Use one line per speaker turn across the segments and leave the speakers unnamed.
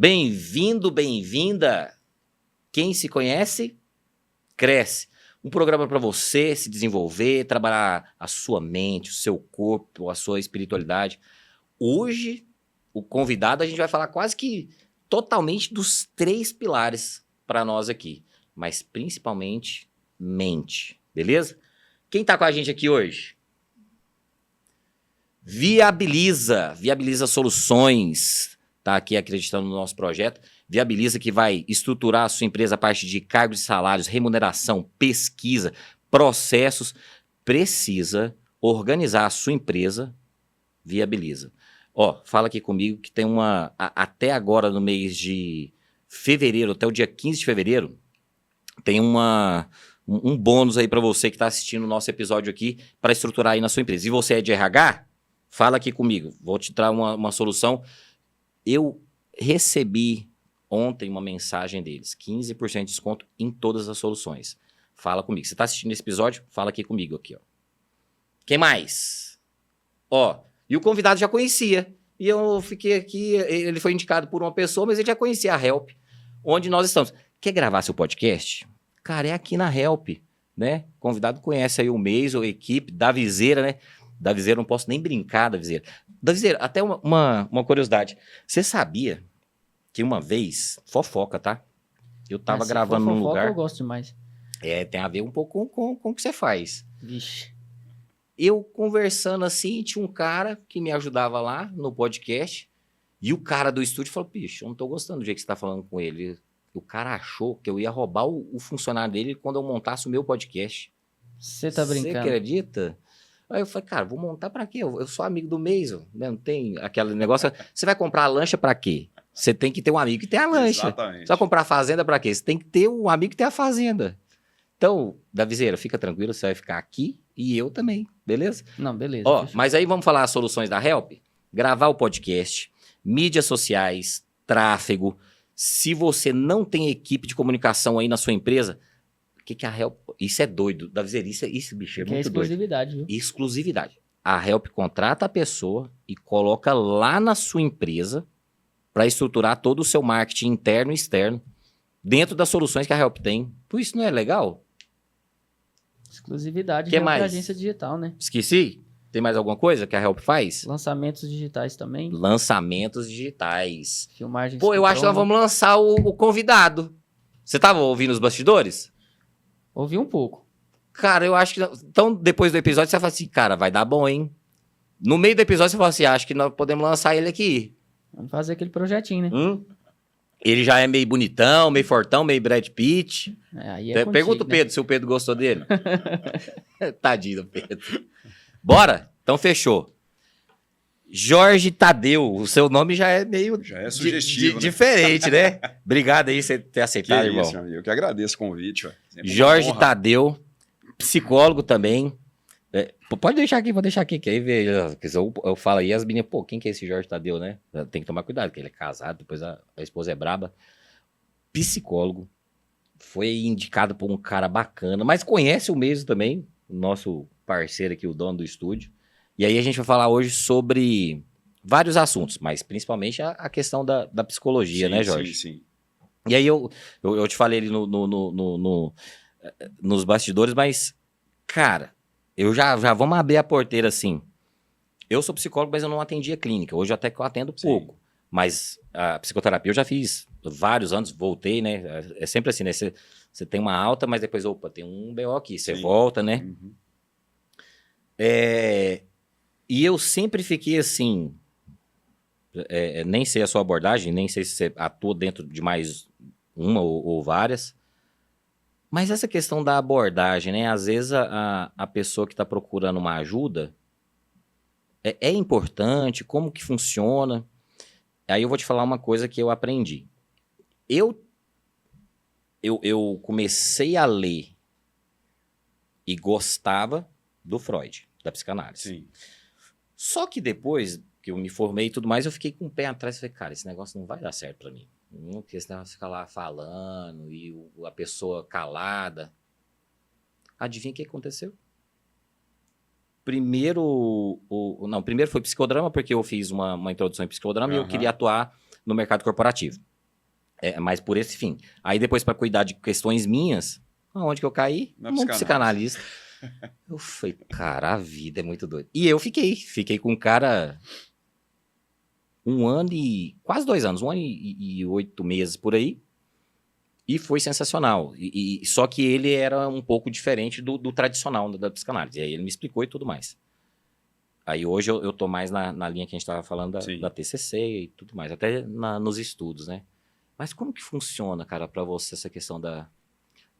Bem-vindo, bem-vinda. Quem se conhece, cresce. Um programa para você se desenvolver, trabalhar a sua mente, o seu corpo, a sua espiritualidade. Hoje, o convidado, a gente vai falar quase que totalmente dos 3 pilares para nós aqui, mas principalmente mente, beleza? Quem tá com a gente aqui hoje? Viabiliza Soluções, tá aqui acreditando no nosso projeto. Viabiliza, que vai estruturar a sua empresa a partir de cargos e salários, remuneração, pesquisa, processos. Precisa organizar a sua empresa. Viabiliza. Ó, fala aqui comigo que tem até agora no mês de fevereiro, até o dia 15 de fevereiro, tem um bônus aí para você que está assistindo o nosso episódio aqui para estruturar aí na sua empresa. E você é de RH? Fala aqui comigo, vou te dar uma solução. Eu recebi ontem uma mensagem deles, 15% de desconto em todas as soluções. Fala comigo. Você está assistindo esse episódio? Fala aqui comigo, aqui, ó. Quem mais? Ó, e o convidado já conhecia. E eu fiquei aqui, ele foi indicado por uma pessoa, mas ele já conhecia a Help, onde nós estamos. Quer gravar seu podcast? Cara, é aqui na Help, né? O convidado conhece aí o Meiso, a equipe, Davizeira, né? Davizeira, não posso nem brincar, Davizeira. Davizeira, até uma curiosidade. Você sabia que uma vez, fofoca, tá? Eu tava gravando num lugar...
eu gosto demais.
Tem a ver um pouco com o que você faz.
Vixe.
Eu conversando assim, tinha um cara que me ajudava lá no podcast, e o cara do estúdio falou, bicho, eu não tô gostando do jeito que você tá falando com ele. O cara achou que eu ia roubar o funcionário dele quando eu montasse o meu podcast.
Você tá brincando?
Você acredita? Aí eu falei, cara, vou montar pra quê? Eu sou amigo do Meiso, né? Não tem aquele negócio. Você vai comprar a lancha pra quê? Você tem que ter um amigo que tem a lancha.
Exatamente.
Você vai comprar a fazenda pra quê? Você tem que ter um amigo que tem a fazenda. Então, Davizeira, fica tranquilo, você vai ficar aqui e eu também, beleza?
Não, beleza.
Ó, mas aí vamos falar as soluções da Help? Gravar o podcast, mídias sociais, tráfego. Se você não tem equipe de comunicação aí na sua empresa, o que a Help... Isso é doido, Davizeira, isso, bicho, é
que
muito
é exclusividade,
doido.
Viu?
Exclusividade. A Help contrata a pessoa e coloca lá na sua empresa para estruturar todo o seu marketing interno e externo dentro das soluções que a Help tem. Por isso não é legal?
Exclusividade
Que
de
mais?
agência digital, né?
Esqueci? Tem mais alguma coisa que a Help faz?
Lançamentos digitais também.
Lançamentos digitais.
Filmagens.
Pô, eu acho que nós vamos lançar o convidado. Você tava ouvindo os bastidores?
Ouvi um pouco.
Cara, eu acho que... Então, depois do episódio, você fala assim, cara, vai dar bom, hein? No meio do episódio, você fala assim, acho que nós podemos lançar ele aqui.
Vamos fazer aquele projetinho, né?
Ele já é meio bonitão, meio fortão, meio Brad Pitt.
Aí é
Pergunta o
contigo, né?
Pedro se o Pedro gostou dele. Tadinho do Pedro. Bora? Então, fechou. Jorge Tadeu, o seu nome já é meio...
Já é sugestivo, né?
Diferente, né? Obrigado aí por você ter
Que
aceitado, irmão.
isso, meu amigo. Eu que agradeço o convite. Ó. Sempre uma
Jorge
honra.
Tadeu, psicólogo também. Pode deixar aqui, vou deixar aqui, que aí eu falo aí, as meninas, pô, quem que é esse Jorge Tadeu, né? Tem que tomar cuidado, porque ele é casado, depois a esposa é braba. Psicólogo, foi indicado por um cara bacana, mas conhece o Meiso também, o nosso parceiro aqui, o dono do estúdio. E aí a gente vai falar hoje sobre vários assuntos, mas principalmente a questão da psicologia,
Sim,
né, Jorge?
Sim, sim.
E aí eu te falei ali nos bastidores, mas, cara, eu já vamos abrir a porteira assim. Eu sou psicólogo, mas eu não atendia clínica. Hoje até que eu atendo pouco. Mas a psicoterapia eu já fiz vários anos, voltei, né? É sempre assim, né? Você tem uma alta, mas depois, opa, tem um BO aqui. Você volta, né?
Uhum.
E eu sempre fiquei assim... nem sei a sua abordagem, nem sei se você atua dentro de mais uma ou várias. Mas essa questão da abordagem, né? Às vezes a pessoa que está procurando uma ajuda é importante, como que funciona. Aí eu vou te falar uma coisa que eu aprendi. Eu comecei a ler e gostava do Freud, da psicanálise.
Sim.
Só que depois que eu me formei e tudo mais, eu fiquei com o pé atrás e falei, cara, esse negócio não vai dar certo pra mim. Porque esse negócio fica lá falando e a pessoa calada. Adivinha o que aconteceu? Primeiro foi psicodrama, porque eu fiz uma introdução em psicodrama e eu queria atuar no mercado corporativo. Mas por esse fim. Aí depois, para cuidar de questões minhas, aonde que eu caí?
Na
Um psicanalista. Eu falei, cara, a vida é muito doida. E eu fiquei com um cara 1 ano e quase 2 anos, 1 ano e 8 meses por aí. E foi sensacional. Só que ele era um pouco diferente do tradicional da psicanálise. E aí ele me explicou e tudo mais. Aí hoje eu tô mais na linha que a gente estava falando da TCC e tudo mais, até nos estudos, né? Mas como que funciona, cara, para você essa questão da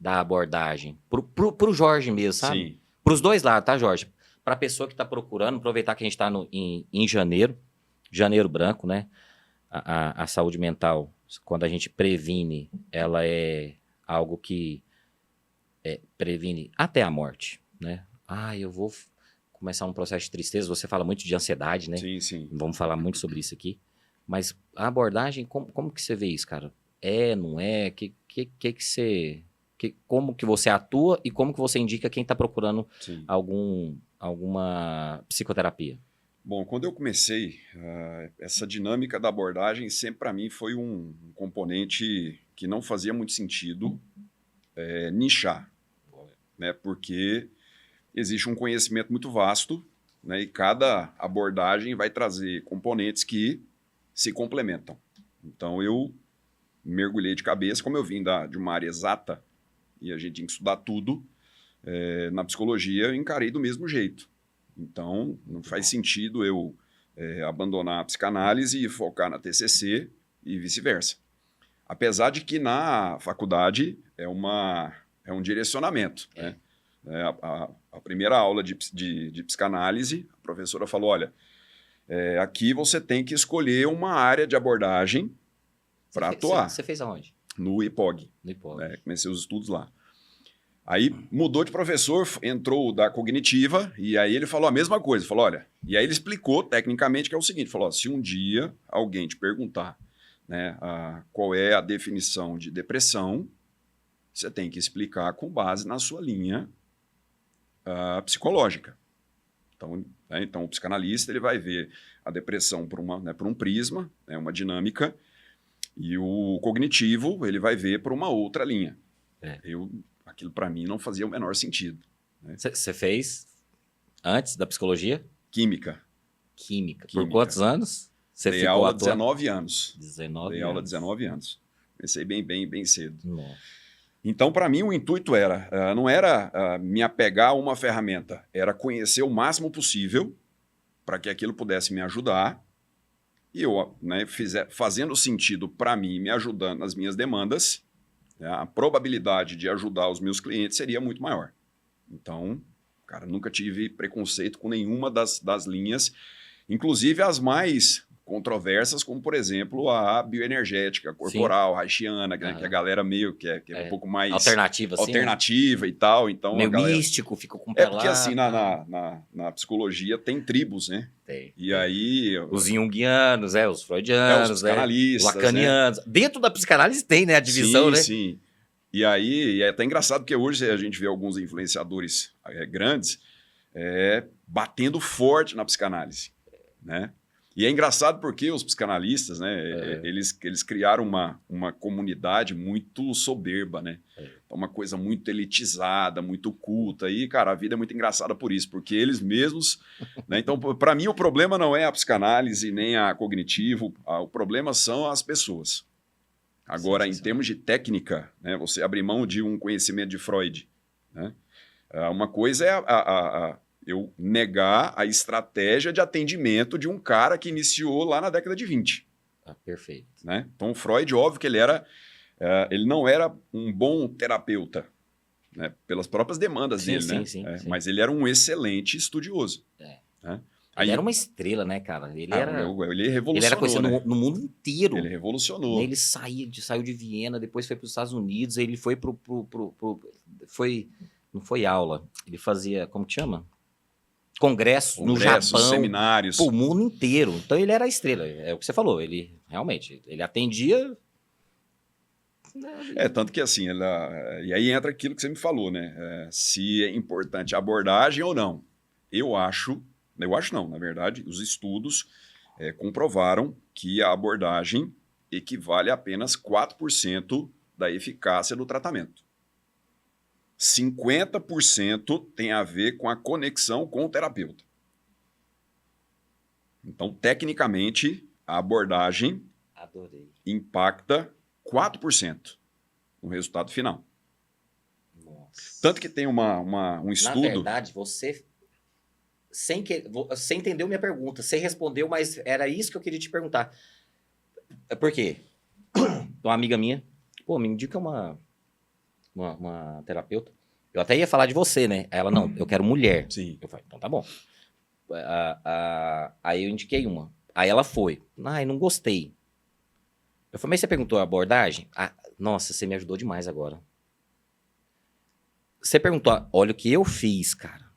abordagem? Pro Jorge mesmo, sabe?
Sim.
Pros dois lados, tá, Jorge? Pra pessoa que tá procurando, aproveitar que a gente tá em janeiro branco, né? A saúde mental, quando a gente previne, ela é algo que previne até a morte, né? Eu vou começar um processo de tristeza, você fala muito de ansiedade, né?
Sim, sim.
Vamos falar muito sobre isso aqui. Mas a abordagem, como que você vê isso, cara? Não é? Como que você atua e como que você indica quem está procurando alguma psicoterapia?
Bom, quando eu comecei, essa dinâmica da abordagem sempre para mim foi um componente que não fazia muito sentido nichar, né? Porque existe um conhecimento muito vasto, né? E cada abordagem vai trazer componentes que se complementam. Então, eu mergulhei de cabeça, como eu vim de uma área exata e a gente tinha que estudar tudo, na psicologia eu encarei do mesmo jeito. Então, não faz sentido eu abandonar a psicanálise e focar na TCC e vice-versa. Apesar de que na faculdade é um direcionamento, né? A primeira aula de psicanálise, a professora falou, olha, aqui você tem que escolher uma área de abordagem para atuar.
Você fez aonde?
No IPOG.
No IPOG.
Comecei os estudos lá. Aí mudou de professor, entrou da cognitiva, e aí ele falou a mesma coisa. Falou, olha, e aí ele explicou tecnicamente que é o seguinte, falou, se um dia alguém te perguntar, né, qual é a definição de depressão, você tem que explicar com base na sua linha psicológica. Então, o psicanalista ele vai ver a depressão por um prisma, né, uma dinâmica, e o cognitivo ele vai ver por uma outra linha. Aquilo para mim não fazia o menor sentido.
Você fez antes da psicologia?
Química.
Por quantos anos?
Você ficou aula 19 anos.
19
Dei
anos.
aula 19 anos. Comecei bem cedo.
Nossa.
Então, para mim, o intuito não era me apegar a uma ferramenta, era conhecer o máximo possível para que aquilo pudesse me ajudar e eu, né, fazendo sentido para mim, me ajudando nas minhas demandas, né, a probabilidade de ajudar os meus clientes seria muito maior. Então, cara, nunca tive preconceito com nenhuma das linhas, inclusive as mais controversas, como, por exemplo, a bioenergética corporal, haitiana, né, que a galera meio que é um pouco mais
alternativa, assim,
alternativa, e tal. Então,
meio místico, fica com o pé lá.
Porque assim, na psicologia tem tribos, né?
Tem.
E aí...
Os junguianos, os freudianos,
os psicanalistas,
os lacanianos. Né? Dentro da psicanálise tem, né? A divisão,
sim,
né?
Sim. E aí, é até engraçado, porque hoje a gente vê alguns influenciadores grandes batendo forte na psicanálise, né? E é engraçado porque os psicanalistas, né, eles criaram uma comunidade muito soberba, né? Uma coisa muito elitizada, muito culta. E, cara, a vida é muito engraçada por isso, porque eles mesmos... né? Então, para mim, o problema não é a psicanálise nem a cognitivo, o problema são as pessoas. Agora, em termos de técnica, né, você abrir mão de um conhecimento de Freud, né? Uma coisa é eu negar a estratégia de atendimento de um cara que iniciou lá na década de 20.
Perfeito.
Né? Então, o Freud, óbvio que ele não era um bom terapeuta, né? Pelas próprias demandas dele, né?
Sim.
Mas ele era um excelente estudioso. Né?
Ele era uma estrela, né, cara? Ele revolucionou.
Ele
era conhecido no mundo inteiro.
Ele revolucionou.
Ele saiu de Viena, depois foi para os Estados Unidos, aí ele foi não foi aula, ele fazia, como que chama? Congresso no Japão,
seminários.
O mundo inteiro. Então ele era a estrela, é o que você falou, ele realmente, ele atendia...
Tanto que assim, e aí entra aquilo que você me falou, né? Se é importante a abordagem ou não. Eu acho não, na verdade, os estudos comprovaram que a abordagem equivale a apenas 4% da eficácia do tratamento. 50% tem a ver com a conexão com o terapeuta. Então, tecnicamente, a abordagem
Adorei.
impacta 4% no resultado final.
Nossa.
Tanto que tem um
Na
estudo...
verdade, você... Você entendeu minha pergunta. Você respondeu, mas era isso que eu queria te perguntar. Por quê? Uma amiga minha, pô, me indica uma terapeuta. Eu até ia falar de você, né? Aí ela, não, eu quero mulher.
Sim.
Eu falei, então tá bom. Aí eu indiquei uma. Aí ela foi. Ai, não gostei. Eu falei, mas você perguntou a abordagem? Nossa, você me ajudou demais agora. Você perguntou, olha o que eu fiz, cara.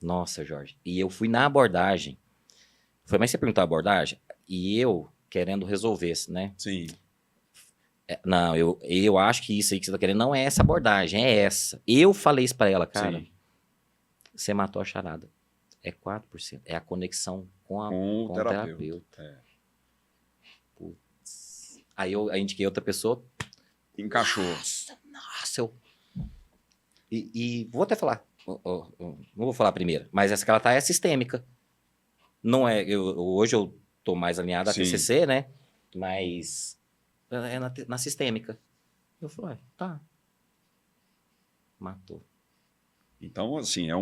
Nossa, Jorge. E eu fui na abordagem. Eu falei, mas você perguntou a abordagem? E eu querendo resolver, né?
Sim.
Não, eu acho que isso aí que você tá querendo não é essa abordagem, é essa. Eu falei isso pra ela, cara.
Sim.
Você matou a charada. É 4%. É a conexão com
Com o
o
terapeuta.
terapeuta.
É.
Putz. Aí eu indiquei outra pessoa.
Encaixou.
Nossa, eu... E vou até falar. Não vou falar primeiro. Mas essa que ela tá é sistêmica. Não é... hoje eu tô mais alinhado à
Sim.
TCC, né? Mas... é na sistêmica. Eu falei, tá. Matou.
Então, assim, é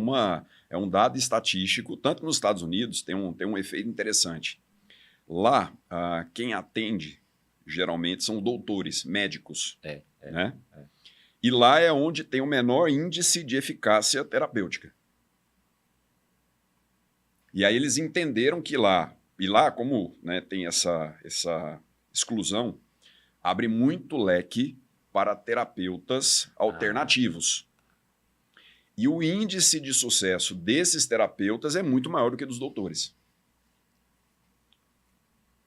um dado estatístico, tanto que nos Estados Unidos tem um efeito interessante. Lá, quem atende geralmente são doutores, médicos. Né? E lá é onde tem o menor índice de eficácia terapêutica. E aí eles entenderam que lá, como, né, tem essa exclusão, abre muito leque para terapeutas alternativos. E o índice de sucesso desses terapeutas é muito maior do que dos doutores.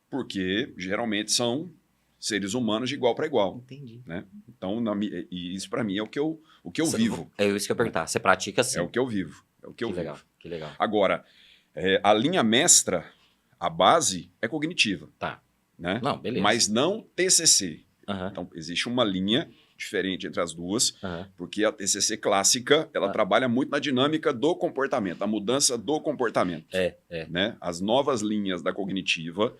Porque geralmente são seres humanos de igual para igual.
Entendi.
Né? Então, e isso para mim é o que eu vivo.
É isso que eu ia perguntar. Você pratica assim?
É o que eu vivo. É o que eu vivo.
Legal, que legal.
Agora, a linha mestra, a base é cognitiva.
Tá.
Né?
Não, beleza.
Mas não TCC.
Aham.
Então, existe uma linha diferente entre as duas,
Aham.
porque a TCC clássica, ela trabalha muito na dinâmica do comportamento, a mudança do comportamento. Né? As novas linhas da cognitiva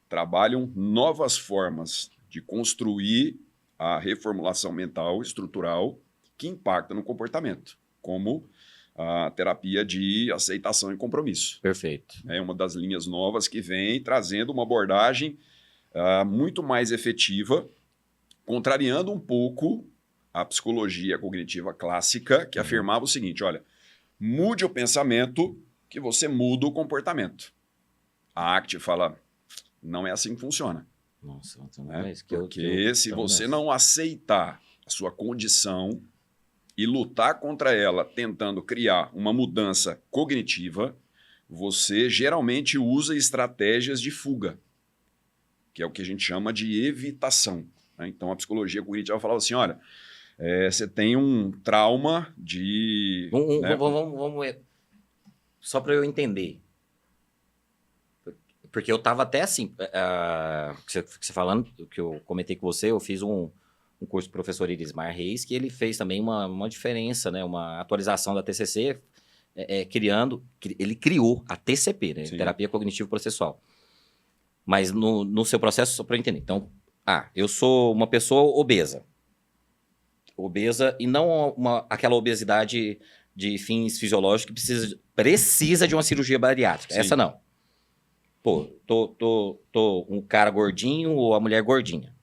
trabalham novas formas de construir a reformulação mental estrutural que impacta no comportamento, como a terapia de aceitação e compromisso.
Perfeito.
É uma das linhas novas que vem trazendo uma abordagem muito mais efetiva, contrariando um pouco a psicologia cognitiva clássica, que afirmava o seguinte, olha, mude o pensamento que você muda o comportamento. A ACT fala, não é assim que funciona.
Nossa,
Né?
isso
Porque se você não aceitar a sua condição e lutar contra ela tentando criar uma mudança cognitiva, você geralmente usa estratégias de fuga, que é o que a gente chama de evitação. Né? Então, a psicologia cognitiva falava assim, olha, você tem um trauma de... né?
Vamos só para eu entender. Porque eu tava até assim, você falando, que eu comentei com você, eu fiz um curso do professor Irismar Reis, que ele fez também uma diferença, né? Uma atualização da TCC, ele criou a TCP, né?
Sim.
Terapia Cognitivo Processual. Mas no seu processo, só para eu entender. Então, eu sou uma pessoa obesa. Obesa e não aquela obesidade de fins fisiológicos que precisa de uma cirurgia bariátrica.
Sim.
Essa não. Pô, tô um cara gordinho ou a mulher gordinha.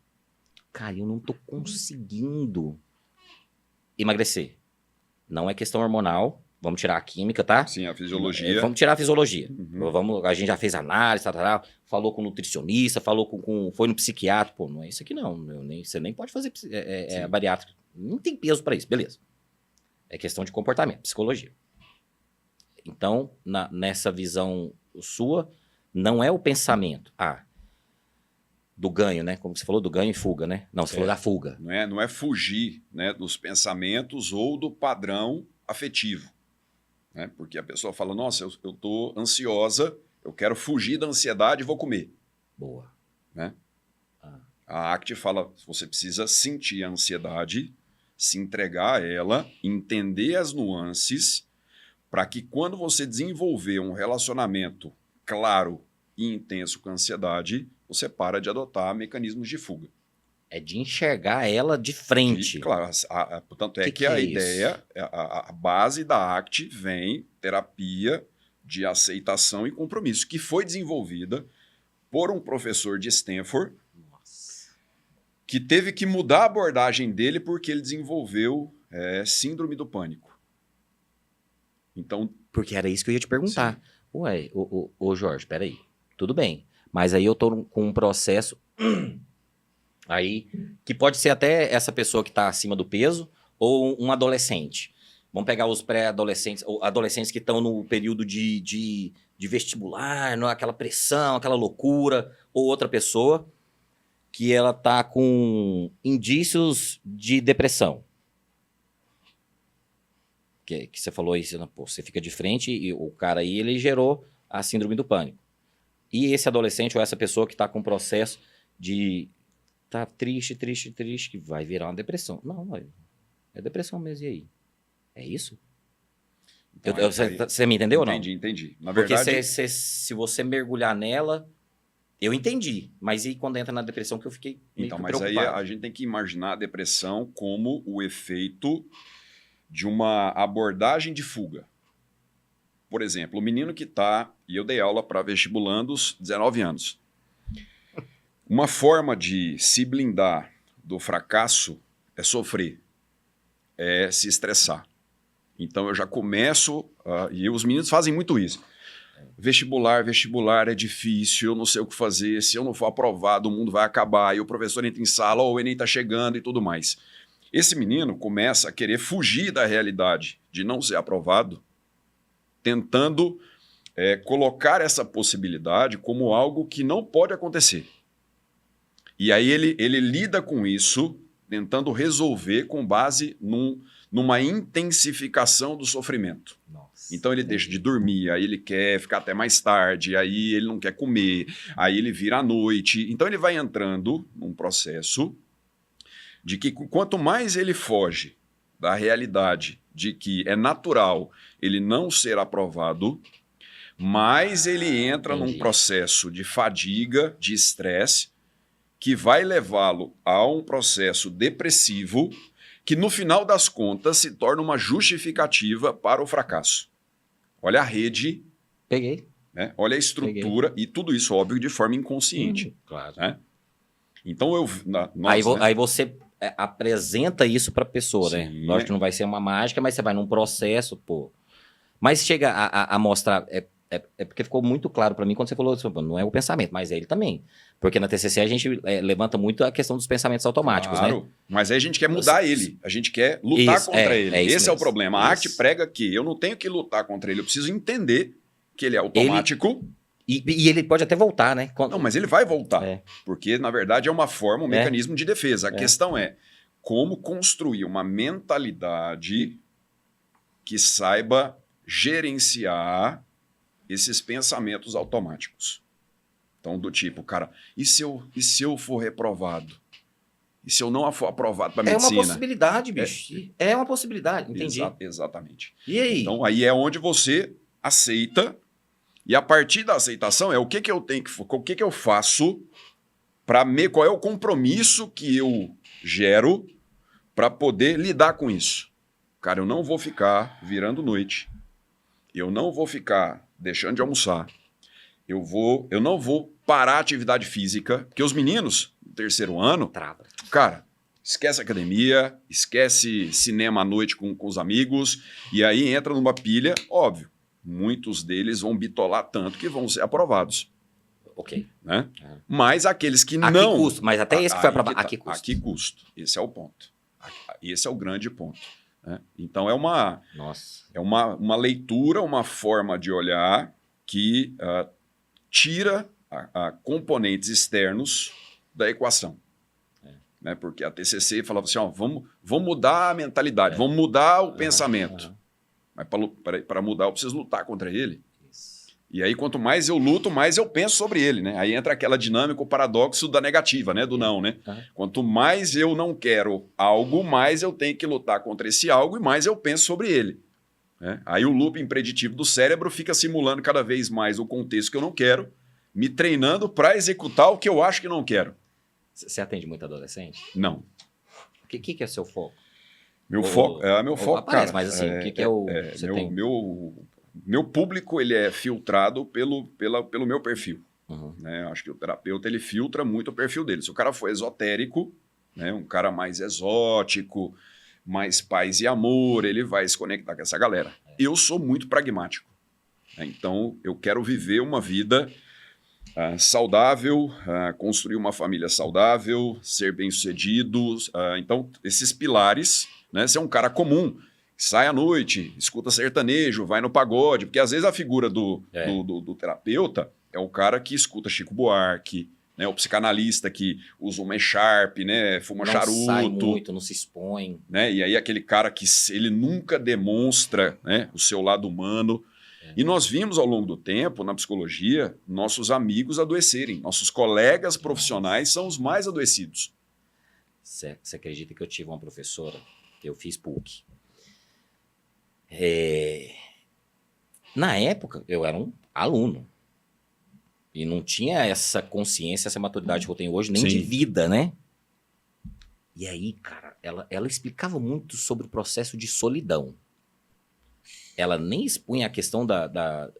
Cara, eu não tô conseguindo emagrecer. Não é questão hormonal. Vamos tirar a química, tá?
Sim, a fisiologia.
Vamos tirar a fisiologia.
Uhum.
A gente já fez análise, falou com o nutricionista, foi no psiquiatra. Pô, não é isso aqui não. Você nem pode fazer a bariátrica. Não tem peso para isso, beleza. É questão de comportamento, psicologia. Então, nessa visão sua, não é o pensamento. Do ganho, né? Como você falou, do ganho e fuga, né? Não, você falou da fuga.
Não é fugir, né, dos pensamentos ou do padrão afetivo. Né? Porque a pessoa fala, nossa, eu tô ansiosa, eu quero fugir da ansiedade e vou comer.
Boa.
Né? A ACT fala que você precisa sentir a ansiedade, se entregar a ela, entender as nuances, para que quando você desenvolver um relacionamento claro e intenso com a ansiedade, você para de adotar mecanismos de fuga.
É de enxergar ela de frente.
Claro, portanto,
Que
a
é isso?
ideia, a base da ACT vem terapia de aceitação e compromisso, que foi desenvolvida por um professor de Stanford,
Nossa.
que teve que mudar a abordagem dele porque ele desenvolveu síndrome do pânico. Então,
Porque era isso que eu ia te perguntar. Ué, ô Jorge, peraí. Tudo bem. Mas aí eu tô com um processo aí que pode ser até essa pessoa que tá acima do peso ou um adolescente. Vamos pegar os pré-adolescentes, ou adolescentes que estão no período de vestibular, aquela pressão, aquela loucura, ou outra pessoa que ela tá com indícios de depressão. Que você falou aí, pô, você fica de frente e o cara aí, ele gerou a síndrome do pânico. E esse adolescente ou essa pessoa que tá com processo de tá triste, que vai virar uma depressão. Não, é depressão mesmo, e aí? É isso?
Então,
Você me entendeu ou não?
Entendi. Na
Porque
verdade,
se você mergulhar nela, eu entendi. Mas e quando entra na depressão que eu fiquei meio
então,
que
mas aí
preocupado?
a gente tem que imaginar a depressão como o efeito de uma abordagem de fuga. Por exemplo, o menino que está, e eu dei aula para vestibulandos, 19 anos. Uma forma de se blindar do fracasso é sofrer, é se estressar. Então eu já começo, e os meninos fazem muito isso. Vestibular é difícil, eu não sei o que fazer, se eu não for aprovado o mundo vai acabar, e o professor entra em sala, ou o Enem está chegando e tudo mais. Esse menino começa a querer fugir da realidade de não ser aprovado, tentando colocar essa possibilidade como algo que não pode acontecer. E aí ele lida com isso, tentando resolver com base numa intensificação do sofrimento.
Nossa,
então ele deixa de dormir, aí ele quer ficar até mais tarde, aí ele não quer comer, aí ele vira à noite. Então ele vai entrando num processo de que quanto mais ele foge da realidade de que é natural ele não ser aprovado, mais ele entra num processo de fadiga, de estresse, que vai levá-lo a um processo depressivo que, no final das contas, se torna uma justificativa para o fracasso. Olha a rede,
peguei.
né? Olha a estrutura, e tudo isso, óbvio, de forma inconsciente.
Claro.
Né? Então,
Aí você apresenta isso para a pessoa,
Sim,
né? Lógico que não vai ser uma mágica, mas você vai num processo, pô. Mas chega a mostrar... É porque ficou muito claro para mim quando você falou, não é o pensamento, mas é ele também. Porque na TCC a gente levanta muito a questão dos pensamentos automáticos,
claro,
né?
Mas aí a gente quer mudar ele, a gente quer lutar
Isso,
contra ele.
isso
Esse é o
mesmo.
problema. A
Isso.
arte prega que eu não tenho que lutar contra ele, eu preciso entender que ele é automático.
E ele pode até voltar, né?
Não, mas ele vai voltar, porque na verdade é uma forma, um
É.
mecanismo de defesa. A questão é como construir uma mentalidade que saiba gerenciar esses pensamentos automáticos. Então, do tipo, cara, e se eu for reprovado? E se eu não for aprovado para medicina?
É uma possibilidade, bicho. É uma possibilidade, entendi.
Exatamente.
E aí?
Então, aí é onde você aceita, e a partir da aceitação é o que eu tenho o que eu faço para qual é o compromisso que eu gero para poder lidar com isso. Cara, eu não vou ficar virando noite. Eu não vou ficar deixando de almoçar. Eu não vou parar a atividade física, porque os meninos, no terceiro ano,
Trava.
cara, esquece academia, esquece cinema à noite com os amigos, e aí entra numa pilha, óbvio, muitos deles vão bitolar tanto que vão ser aprovados.
Ok.
Né? Mas aqueles que
A
não...
que custo? Mas até esse que foi aprovado. A que custo?
A que custo? Esse é o ponto. Esse é o grande ponto. Né? Então é uma leitura, uma forma de olhar que tira componentes externos da equação. Né? Porque a TCC falava assim, vamos mudar a mentalidade, vamos mudar o pensamento. Mas para mudar eu preciso lutar contra ele. E aí, quanto mais eu luto, mais eu penso sobre ele, né? Aí entra aquela dinâmica, o paradoxo da negativa, né? Do não, né?
Uhum.
Quanto mais eu não quero algo, mais eu tenho que lutar contra esse algo e mais eu penso sobre ele. Né? Aí o looping preditivo do cérebro fica simulando cada vez mais o contexto que eu não quero, me treinando para executar o que eu acho que não quero.
Você atende muito adolescente?
Não.
O que é seu foco?
Meu
Ou-
foco, meu
ou
foco,
aparece,
cara,
mas assim, o que é o... você tem?
meu público ele é filtrado pelo meu perfil.
Uhum.
Né? Acho que o terapeuta ele filtra muito o perfil dele. Se o cara for esotérico, né? Um cara mais exótico, mais paz e amor, ele vai se conectar com essa galera. Eu sou muito pragmático. Né? Então, eu quero viver uma vida saudável, construir uma família saudável, ser bem-sucedido. Então, esses pilares, né? Ser um cara comum, sai à noite, escuta sertanejo, vai no pagode, porque às vezes a figura do terapeuta é o cara que escuta Chico Buarque, né? O psicanalista que usa uma echarp, né? Fuma
Não
charuto.
sai muito, não se expõe.
Né? E aí aquele cara que ele nunca demonstra, né, o seu lado humano. E nós vimos ao longo do tempo, na psicologia, nossos amigos adoecerem. Nossos colegas profissionais são os mais adoecidos.
Você acredita que eu tive uma professora, eu fiz PUC. Na época, eu era um aluno. E não tinha essa consciência, essa maturidade que eu tenho hoje, nem
Sim.
de vida, né? E aí, cara, ela explicava muito sobre o processo de solidão. Ela nem expunha a questão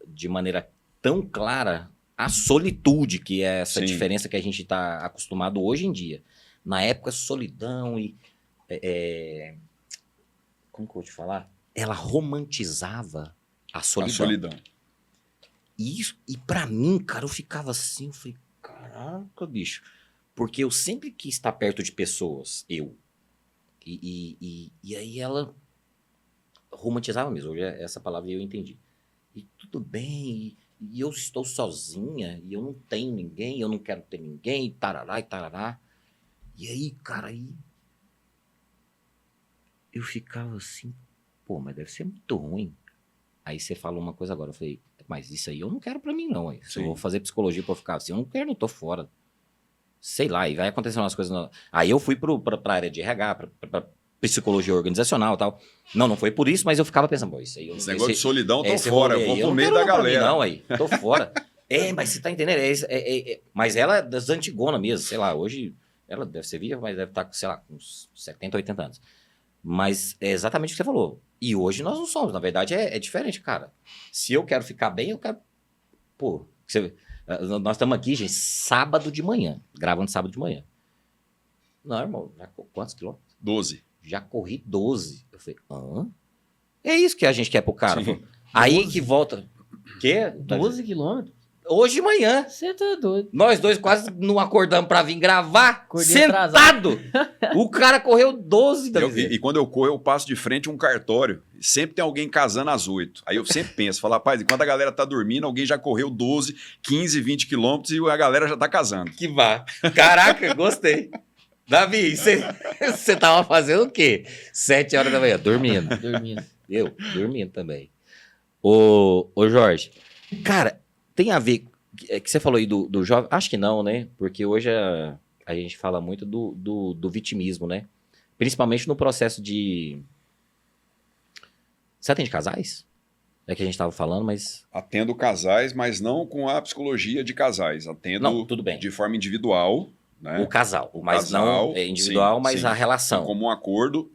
de maneira tão clara a solitude, que é essa
Sim.
diferença que a gente está acostumado hoje em dia. Na época, solidão e... como que eu vou te falar? Ela romantizava a solidão.
A solidão.
E pra mim, cara, eu ficava assim, eu falei, caraca, bicho. Porque eu sempre quis estar perto de pessoas, eu. E aí ela romantizava mesmo, hoje essa palavra eu entendi. E tudo bem, e eu estou sozinha, e eu não tenho ninguém, eu não quero ter ninguém, e tarará, e tarará. E aí, cara, eu ficava assim, pô, mas deve ser muito ruim. Aí você falou uma coisa agora, eu falei, mas isso aí eu não quero pra mim não. Aí. Se eu vou fazer psicologia pra eu ficar assim, eu não quero, não tô fora. Sei lá, e vai acontecendo umas coisas. Aí eu fui pra área de RH, pra psicologia organizacional e tal. Não foi por isso, mas eu ficava pensando, pô, isso aí...
Esse negócio de solidão, tô fora, eu vou pro meio da galera.
Não, aí, tô fora. Mas você tá entendendo? Mas ela é das antigonas mesmo, sei lá, hoje ela deve ser viva, mas deve estar com, sei lá, uns 70, 80 anos. Mas é exatamente o que você falou. E hoje nós não somos, na verdade é diferente, cara. Se eu quero ficar bem, eu quero... Pô, nós estamos aqui, gente, sábado de manhã, gravando sábado de manhã. Não, irmão, quantos quilômetros?
12.
Já corri 12. Eu falei, é isso que a gente quer pro cara.
Sim.
Pô. Aí
12?
que volta. Quê?
12 quilômetros?
Hoje de manhã.
Você tá doido.
Nós dois quase não acordamos pra vir gravar.
Acordei
Sentado. O cara correu 12.
E quando eu corro, eu passo de frente a um cartório. Sempre tem alguém casando às 8. Aí eu sempre penso, falo, rapaz, enquanto a galera tá dormindo, alguém já correu 12, 15, 20 quilômetros e a galera já tá casando.
Que vá. Caraca, gostei. Davi, você tava fazendo o quê? 7 horas da manhã, dormindo.
Dormindo.
Eu, dormindo também. Ô Jorge, cara, tem a ver, que você falou aí do jovem, acho que não, né? Porque hoje a gente fala muito do vitimismo, né? Principalmente no processo de... Você atende casais? É que a gente tava falando, mas...
Atendo casais, mas não com a psicologia de casais. Atendo
Não, tudo bem.
de forma individual. Né?
O casal,
O
mas
casal,
não é individual,
sim,
mas
sim.
a relação.
Como um acordo,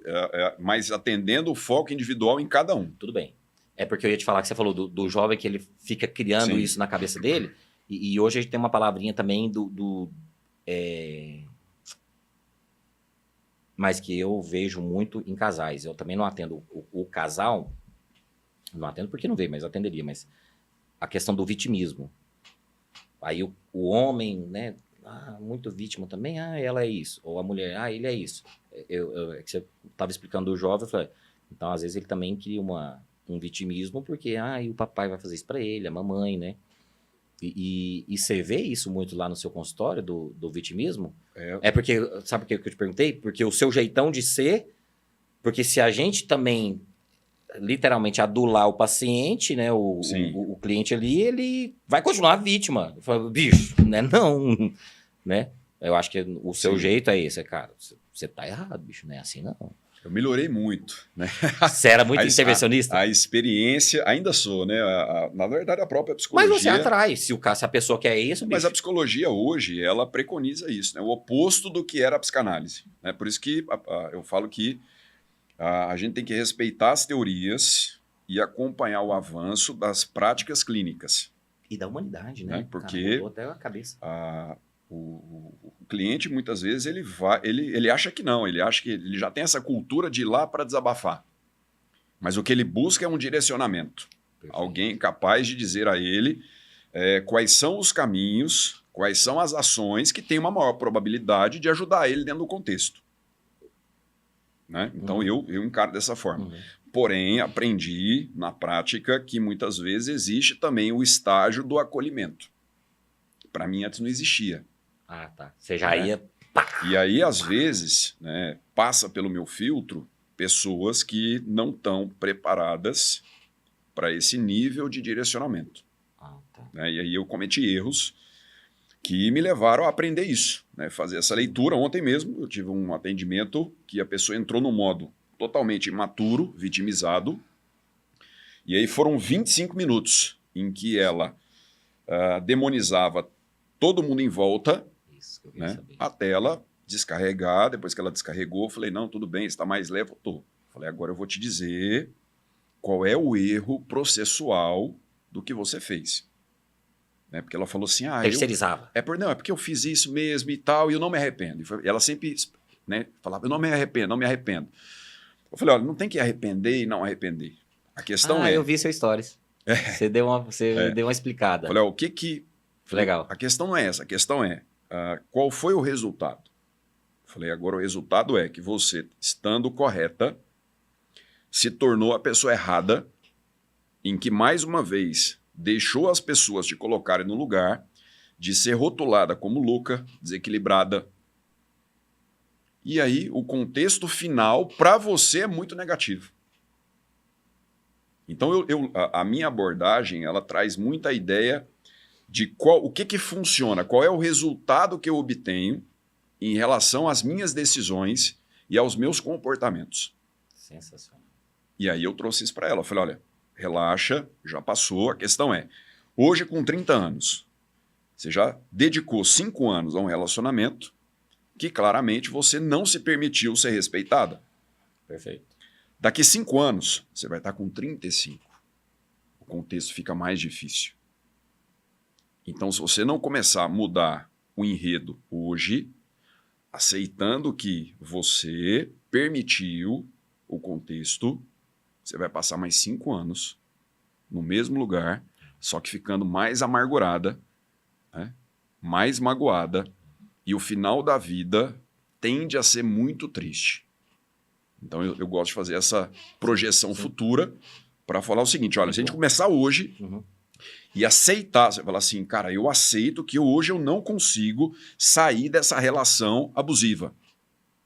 mas atendendo o foco individual em cada um.
Tudo bem. É porque eu ia te falar que você falou do jovem que ele fica criando
Sim.
isso na cabeça dele. E hoje a gente tem uma palavrinha também mas que eu vejo muito em casais. Eu também não atendo o casal, não atendo porque não veio, mas eu atenderia. Mas a questão do vitimismo. Aí o homem, né? Muito vítima também, ela é isso. Ou a mulher, ele é isso. É que você estava explicando do jovem, eu falei, então às vezes ele também cria um vitimismo porque, o papai vai fazer isso para ele, a mamãe, né? E você vê isso muito lá no seu consultório, do vitimismo? É porque, sabe por que eu te perguntei? Porque o seu jeitão de ser, porque se a gente também literalmente adular o paciente, né?
Sim.
O cliente ali, ele vai continuar vítima. Fala, bicho, né? Não, né? Eu acho que o seu
Sim.
jeito é esse, cara. Você tá errado, bicho, não é assim não.
Eu melhorei muito, né?
Você era muito
A-
intervencionista?
A experiência, ainda sou, né? Na verdade, a própria
Mas
psicologia...
você atrai, se a pessoa quer isso,
Mas
bicho.
a psicologia hoje, ela preconiza isso, né? O oposto do que era a psicanálise. Né? Por isso que eu falo que a gente tem que respeitar as teorias e acompanhar o avanço das práticas clínicas.
E da humanidade, né?
Né? Porque-
Cara, mudou até a cabeça.
O cliente, muitas vezes, ele acha que não, ele acha que ele já tem essa cultura de ir lá para desabafar. Mas o que ele busca é um direcionamento.
Perfeito.
Alguém capaz de dizer a ele quais são os caminhos, quais são as ações que têm uma maior probabilidade de ajudar ele dentro do contexto. Né? Então, eu encaro dessa forma.
Uhum.
Porém, aprendi na prática que muitas vezes existe também o estágio do acolhimento. Para mim, antes não existia.
Ah, tá. Você já ia...
E aí, às vezes, né, passa pelo meu filtro pessoas que não estão preparadas para esse nível de direcionamento.
Ah, tá.
Né? E aí eu cometi erros que me levaram a aprender isso, né? Fazer essa leitura. Ontem mesmo eu tive um atendimento que a pessoa entrou no modo totalmente imaturo, vitimizado, e aí foram 25 minutos em que ela demonizava todo mundo em volta,
Isso que eu queria
né?
saber.
Até ela descarregar. Depois que ela descarregou, eu falei, não, tudo bem, está mais leve, eu tô. Falei, agora eu vou te dizer qual é o erro processual do que você fez. Né? Porque ela falou assim,
Terceirizava.
é porque eu fiz isso mesmo e tal, e eu não me arrependo. E ela sempre, né, falava, eu não me arrependo, não me arrependo. Eu falei, olha, não tem que arrepender e não arrepender. A questão
eu vi seu stories. Você deu uma explicada.
Olha, o que...
Legal.
A questão não é essa, a questão é qual foi o resultado? Falei, agora o resultado é que você, estando correta, se tornou a pessoa errada, em que, mais uma vez, deixou as pessoas te colocarem no lugar de ser rotulada como louca, desequilibrada. E aí, o contexto final, para você, é muito negativo. Então, a minha abordagem, ela traz muita ideia de o que funciona, qual é o resultado que eu obtenho em relação às minhas decisões e aos meus comportamentos.
Sensacional.
E aí eu trouxe isso para ela. Eu falei, olha, relaxa, já passou. A questão é, hoje com 30 anos, você já dedicou 5 anos a um relacionamento que claramente você não se permitiu ser respeitada.
Perfeito.
Daqui 5 anos, você vai estar com 35. O contexto fica mais difícil. Então, se você não começar a mudar o enredo hoje, aceitando que você permitiu o contexto, você vai passar mais 5 anos no mesmo lugar, só que ficando mais amargurada, né? Mais magoada, e o final da vida tende a ser muito triste. Então, eu gosto de fazer essa projeção futura para falar o seguinte, olha, se a gente começar hoje... E aceitar, você fala assim, cara, eu aceito que hoje eu não consigo sair dessa relação abusiva.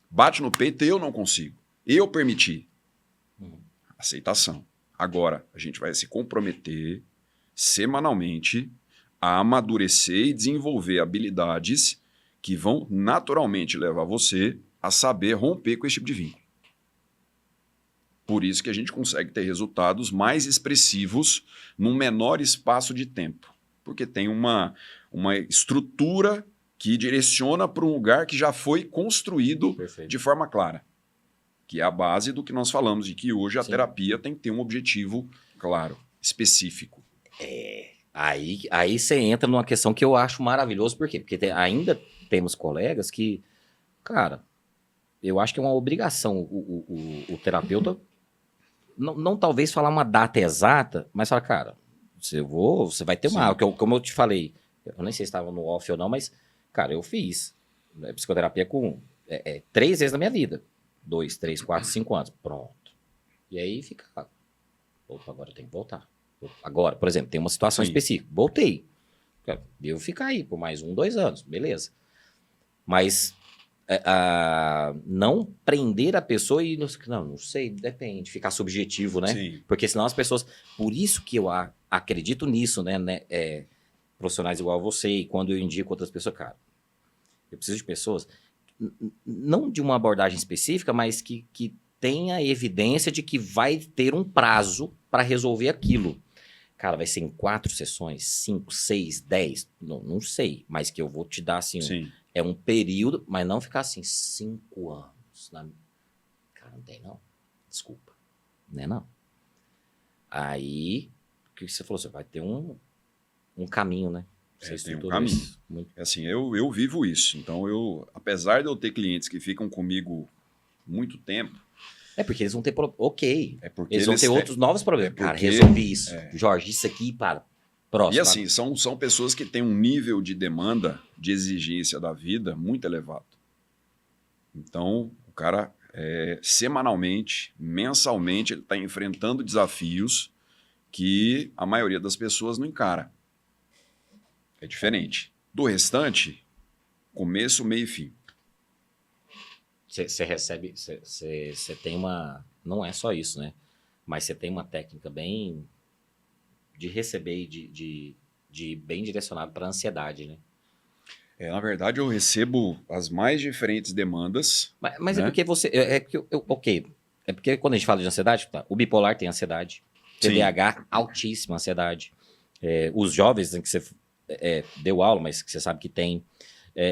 Bate no peito, eu não consigo. Eu permiti. Aceitação. Agora, a gente vai se comprometer semanalmente a amadurecer e desenvolver habilidades que vão naturalmente levar você a saber romper com esse tipo de vínculo. Por isso que a gente consegue ter resultados mais expressivos num menor espaço de tempo. Porque tem uma estrutura que direciona para um lugar que já foi construído de forma clara. Que é a base do que nós falamos, de que hoje a terapia tem que ter um objetivo claro, específico.
Aí você entra numa questão que eu acho maravilhoso. Por quê? Porque ainda temos colegas que, cara, eu acho que é uma obrigação o terapeuta... Não talvez falar uma data exata, mas falar, cara, você vai ter uma... Como eu te falei, eu nem sei se estava no off ou não, mas, cara, eu fiz psicoterapia com 3 vezes na minha vida. 2, 3, 4, 5 anos. Pronto. E aí fica... Opa, agora eu tenho que voltar. Agora, por exemplo, tem uma situação específica. Voltei. Devo ficar aí por mais 1, 2 anos. Beleza. Mas não prender a pessoa e não sei, depende, ficar subjetivo, né?
Sim.
Porque senão as pessoas, por isso que eu acredito nisso, né? Profissionais igual a você, e quando eu indico outras pessoas, cara, eu preciso de pessoas, não de uma abordagem específica, mas que tenha evidência de que vai ter um prazo para resolver aquilo. Cara, vai ser em 4 sessões, 5, 6, 10, não sei, mas que eu vou te dar assim,
Sim.
é um período, mas não ficar assim, 5 anos. Cara, não tem não, desculpa, né não. Aí, o que você falou? Você vai ter um caminho, né? Você
Tem um
estruturou
caminho.
isso. Muito.
Assim, eu vivo isso. Então, apesar de eu ter clientes que ficam comigo muito tempo,
É porque eles vão ter ok.
é porque
Eles vão ter outros novos problemas.
porque-
Cara, resolvi isso. Jorge, isso aqui, para. Próximo.
E assim, são pessoas que têm um nível de demanda, de exigência da vida muito elevado. Então, o cara, semanalmente, mensalmente, ele está enfrentando desafios que a maioria das pessoas não encara. É diferente. Do restante, começo, meio e fim.
Você recebe, você tem uma, não é só isso, né? Mas você tem uma técnica bem de receber e de bem direcionado para a ansiedade, né?
Na verdade, eu recebo as mais diferentes demandas.
Mas
né?
é porque você, ok, é porque quando a gente fala de ansiedade, tá, o bipolar tem ansiedade,
Sim.
TDAH, altíssima ansiedade, os jovens em que você deu aula, mas que você sabe que tem,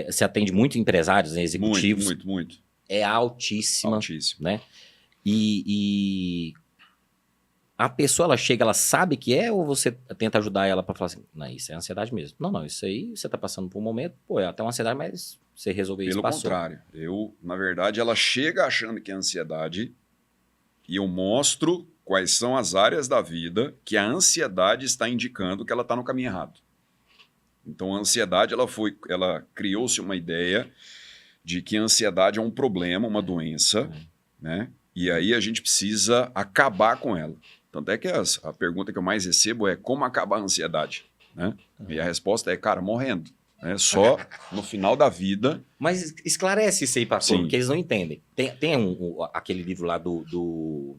você atende muito empresários, né, executivos,
Muito.
é altíssima.
Altíssimo.
Né? E a pessoa, ela chega, ela sabe que ou você tenta ajudar ela para falar assim, não, isso é ansiedade mesmo. Não, isso aí você tá passando por um momento, é até uma ansiedade, mas você resolveu isso,
Pelo
passou.
contrário, na verdade, ela chega achando que é ansiedade e eu mostro quais são as áreas da vida que a ansiedade está indicando que ela está no caminho errado. Então, a ansiedade, ela criou-se uma ideia de que a ansiedade é um problema, uma doença, né? E aí a gente precisa acabar com ela. Tanto é que a pergunta que eu mais recebo é como acabar a ansiedade, né? E a resposta é, cara, morrendo. Né? Só no final da vida.
Mas esclarece isso aí, pastor,
Sim.
porque eles não entendem. Tem aquele livro lá do...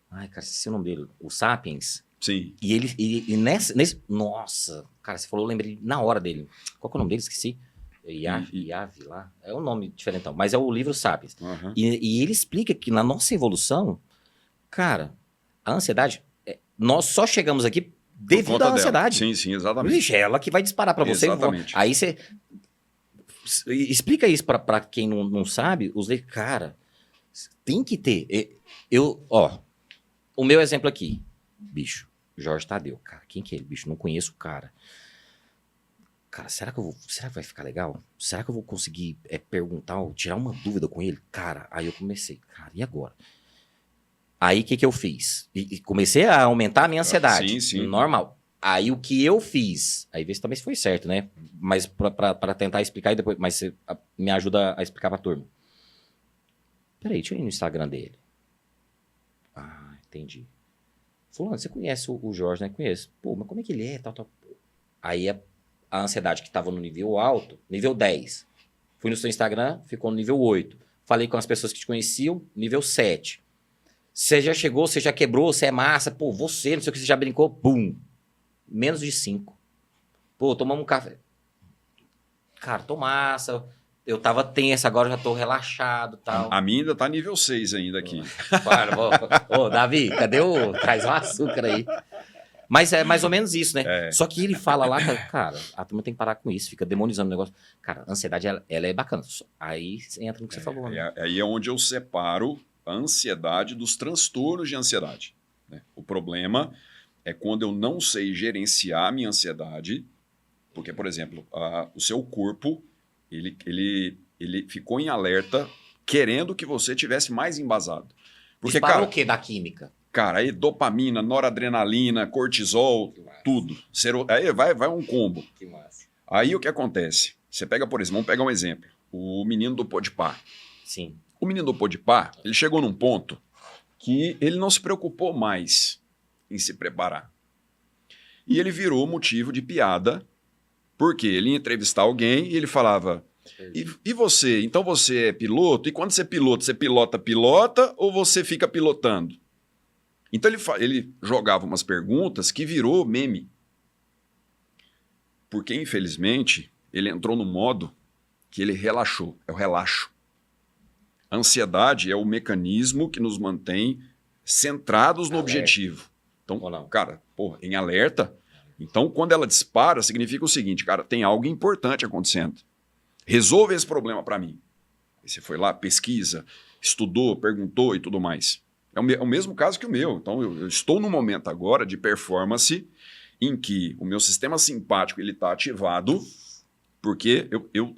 Ai, cara, esqueci o nome dele. O Sapiens.
Sim.
E nesse... Nossa, cara, você falou, eu lembrei na hora dele. Qual que é o nome dele? Esqueci. Yavi lá. É um nome diferentão, mas é o livro Sapiens.
Uhum.
E ele explica que na nossa evolução, cara, a ansiedade, nós só chegamos aqui devido à ansiedade.
Sim, exatamente.
Vixe, é ela que vai disparar pra você.
Exatamente.
Aí você explica isso pra quem não sabe, cara, tem que ter. O meu exemplo aqui, bicho, Jorge Tadeu, cara, quem que é ele, bicho? Não conheço o cara. Cara, será que vai ficar legal? Será que eu vou conseguir perguntar, ou tirar uma dúvida com ele? Cara, aí eu comecei, cara, e agora? Aí o que eu fiz? E comecei a aumentar a minha ansiedade.
Sim.
Normal. Aí o que eu fiz? Aí vê se também foi certo, né? Mas pra tentar explicar e depois. Mas você me ajuda a explicar pra turma. Peraí, deixa eu ir no Instagram dele. Ah, entendi. Fulano, você conhece o Jorge, né? Conheço. Pô, mas como é que ele é? Tal. Aí a ansiedade que tava no nível alto, nível 10. Fui no seu Instagram, ficou no nível 8. Falei com as pessoas que te conheciam, nível 7. Você já chegou, você já quebrou, você é massa. Pô, você, não sei o que, você já brincou. Bum. Menos de 5. Pô, tomamos um café. Cara, tô massa. Eu tava tenso, agora eu já tô relaxado e tal.
A minha ainda tá nível 6 ainda aqui.
Ô, Davi, cadê o... Traz um açúcar aí. Mas é mais ou menos isso, né? Só que ele fala lá, cara, a turma tem que parar com isso, fica demonizando o negócio. Cara, a ansiedade, ela é bacana. Aí entra no que você falou, né?
Aí é onde eu separo a ansiedade dos transtornos de ansiedade. Né? O problema é quando eu não sei gerenciar a minha ansiedade, porque, por exemplo, o seu corpo, ele ficou em alerta querendo que você tivesse mais embasado. Porque,
Dispara
cara,
o quê da química?
Cara, aí dopamina, noradrenalina, cortisol, tudo. Aí vai um combo.
Que massa.
Aí o que acontece? Você pega, por exemplo, vamos pegar um exemplo. O menino do Podpah.
Sim.
O menino do Podpah, ele chegou num ponto que ele não se preocupou mais em se preparar. E ele virou motivo de piada, porque ele ia entrevistar alguém e ele falava, E você? Então você é piloto? E quando você pilota ou você fica pilotando? Então ele jogava umas perguntas que virou meme. Porque, infelizmente, ele entrou no modo que ele relaxou. É o relaxo. A ansiedade é o mecanismo que nos mantém centrados no objetivo. Então, cara, porra, em alerta. Então, quando ela dispara, significa o seguinte, cara, tem algo importante acontecendo. Resolve esse problema para mim. Aí você foi lá, pesquisa, estudou, perguntou e tudo mais. É o mesmo caso que o meu. Então, eu estou no momento agora de performance em que o meu sistema simpático está ativado, porque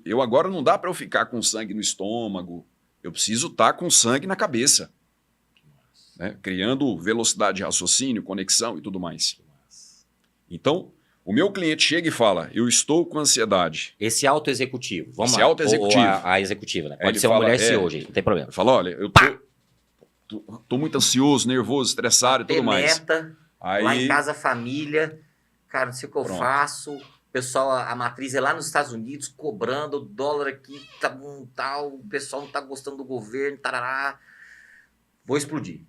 eu agora não dá para eu ficar com sangue no estômago, eu preciso estar com sangue na cabeça, né? Criando velocidade de raciocínio, conexão e tudo mais. Então, o meu cliente chega e fala, eu estou com ansiedade.
Esse auto-executivo, vamos
Esse
lá.
auto-executivo.
Ou a executiva, né? Pode
Ele
ser uma
fala,
mulher CEO, gente, não tem problema.
Ele fala, olha, eu tô muito ansioso, nervoso, estressado e tudo mais.
Meta,
Aí,
lá em casa, família, cara, não sei o que eu
Pronto.
faço. O pessoal, a matriz é lá nos Estados Unidos, cobrando o dólar aqui, tá bom, tal, o pessoal não tá gostando do governo, tarará. Vou explodir.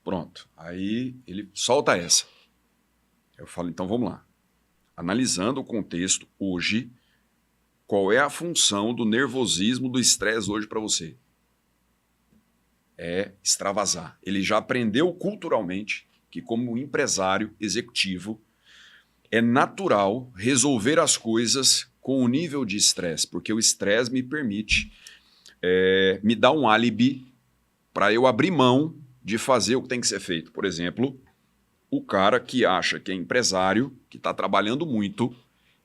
pronto. Aí ele solta essa. Eu falo, então vamos lá. Analisando o contexto hoje, qual é a função do nervosismo, do estresse hoje para você? É extravasar. Ele já aprendeu culturalmente que, como empresário executivo, é natural resolver as coisas com o nível de estresse, porque o estresse me permite, me dá um álibi para eu abrir mão de fazer o que tem que ser feito. Por exemplo, o cara que acha que é empresário, que está trabalhando muito,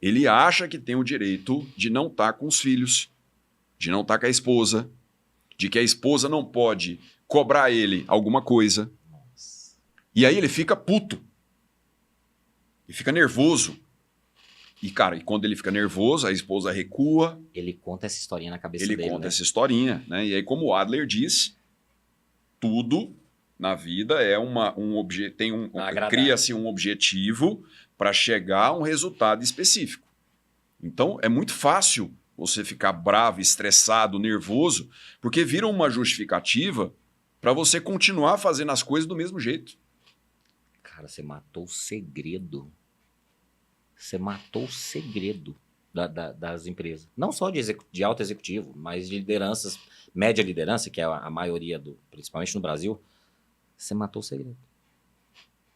ele acha que tem o direito de não estar com os filhos, de não estar com a esposa, de que a esposa não pode cobrar ele alguma coisa. E aí ele fica puto. E fica nervoso. E, cara, quando ele fica nervoso, a esposa recua.
Ele conta essa historinha na cabeça
Ele
dele,
conta
né?
essa historinha, né? E aí, como o Adler diz, tudo na vida é cria-se um objetivo para chegar a um resultado específico. Então, é muito fácil você ficar bravo, estressado, nervoso, porque vira uma justificativa para você continuar fazendo as coisas do mesmo jeito.
Cara, você matou o segredo. Você matou o segredo das empresas. Não só de alto executivo, mas de lideranças, média liderança, que é a maioria, principalmente no Brasil. Você matou o segredo.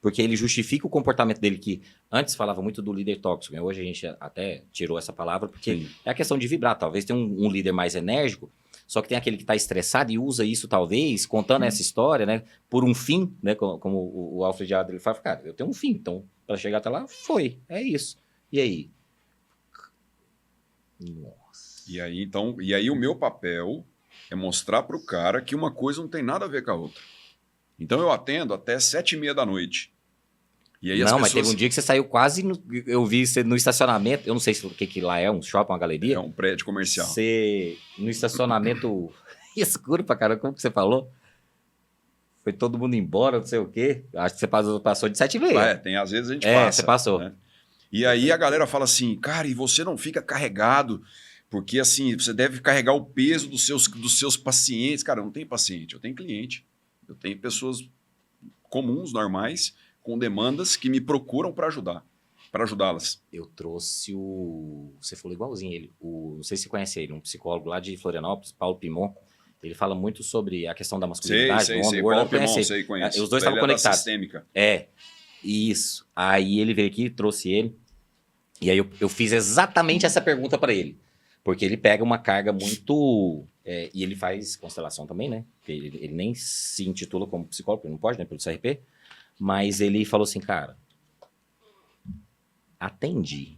Porque ele justifica o comportamento dele, que antes falava muito do líder tóxico, né? Hoje a gente até tirou essa palavra, porque é a questão de vibrar. Talvez tenha um líder mais enérgico, só que tem aquele que está estressado e usa isso, talvez, contando essa história, né? Por um fim, né? Como o Alfred Adler fala, cara, eu tenho um fim, então, para chegar até lá, é isso. E aí? Nossa.
E aí o meu papel é mostrar para o cara que uma coisa não tem nada a ver com a outra. Então eu atendo até 7h30 da noite. E aí
Mas teve um dia que você saiu quase, eu vi você no estacionamento, eu não sei o que lá é, um shopping, uma galeria.
É um prédio comercial.
Você, no estacionamento escuro pra caramba, como que você falou? Foi todo mundo embora, não sei o quê. Acho que você passou de 7h30.
Às vezes a gente passa.
Você passou.
Né? E aí a galera fala assim, cara, e você não fica carregado, porque assim, você deve carregar o peso dos seus pacientes. Cara, eu não tenho paciente, eu tenho cliente. Eu tenho pessoas comuns, normais, com demandas que me procuram para ajudá-las.
Eu trouxe você falou igualzinho ele, não sei se você conhece ele, um psicólogo lá de Florianópolis, Paulo Pimon. Ele fala muito sobre a questão da masculinidade.
Sei. Paulo Pimon, conheço.
Os dois estavam conectados.
Sistêmica.
Isso. Aí ele veio aqui, trouxe ele. E aí eu fiz exatamente essa pergunta para ele. Porque ele pega uma carga muito... e ele faz constelação também, né? Porque ele nem se intitula como psicólogo, não pode, né? Pelo CRP. Mas ele falou assim, cara... Atendi.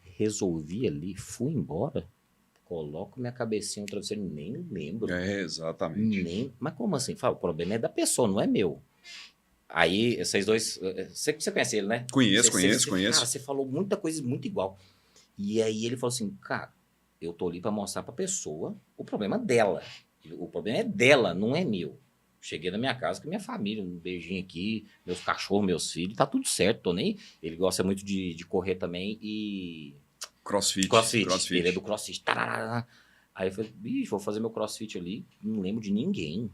Resolvi ali, fui embora. Coloco minha cabecinha no travesseiro, nem lembro.
Exatamente.
Mas como assim? Fala, o problema é da pessoa, não é meu. Aí, vocês dois... Você conhece ele, né?
Conheço.
Cara, você falou muita coisa muito igual. E aí ele falou assim, cara, eu tô ali pra mostrar pra pessoa o problema dela. O problema é dela, não é meu. Cheguei na minha casa com minha família, um beijinho aqui, meus cachorros, meus filhos, tá tudo certo, tô nem... Ele gosta muito de correr também e...
CrossFit.
Ele é do CrossFit. Tararara. Aí eu falei, bicho, vou fazer meu CrossFit ali. Não lembro de ninguém.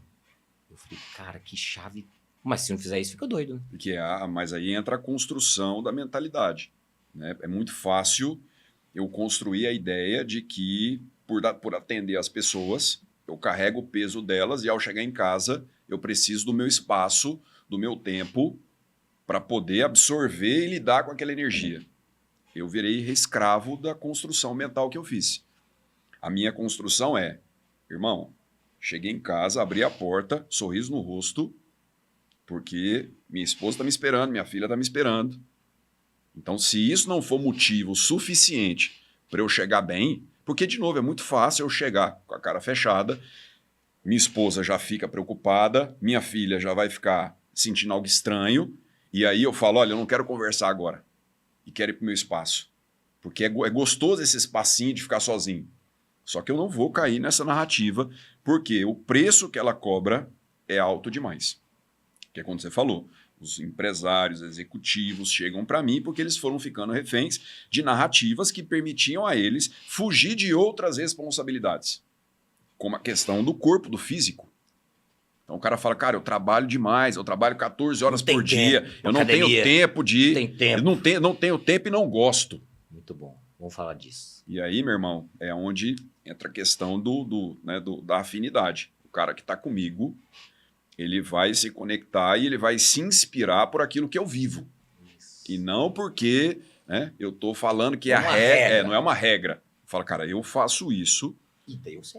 Eu falei, cara, que chave. Mas se não fizer isso, fica doido, né?
Porque mas aí entra a construção da mentalidade. Né? É muito fácil eu construir a ideia de que, por atender as pessoas, eu carrego o peso delas e ao chegar em casa, eu preciso do meu espaço, do meu tempo, para poder absorver e lidar com aquela energia. Eu virei escravo da construção mental que eu fiz. A minha construção é, irmão, cheguei em casa, abri a porta, sorriso no rosto, porque minha esposa está me esperando, minha filha está me esperando. Então, se isso não for motivo suficiente para eu chegar bem, porque, de novo, é muito fácil eu chegar com a cara fechada, minha esposa já fica preocupada, minha filha já vai ficar sentindo algo estranho, e aí eu falo, olha, eu não quero conversar agora, e quero ir para o meu espaço, porque é gostoso esse espacinho de ficar sozinho. Só que eu não vou cair nessa narrativa, porque o preço que ela cobra é alto demais. Que é quando você falou, os empresários, executivos chegam para mim porque eles foram ficando reféns de narrativas que permitiam a eles fugir de outras responsabilidades, como a questão do corpo, do físico. Então o cara fala, cara, eu trabalho demais, eu trabalho 14 horas por dia, eu não tenho tempo de... Não tenho tempo e não gosto.
Muito bom, vamos falar disso.
E aí, meu irmão, é onde entra a questão da afinidade. O cara que está comigo, ele vai se conectar e ele vai se inspirar por aquilo que eu vivo. Isso. E não porque, né, eu estou falando que não é uma regra. Fala, cara, eu faço isso,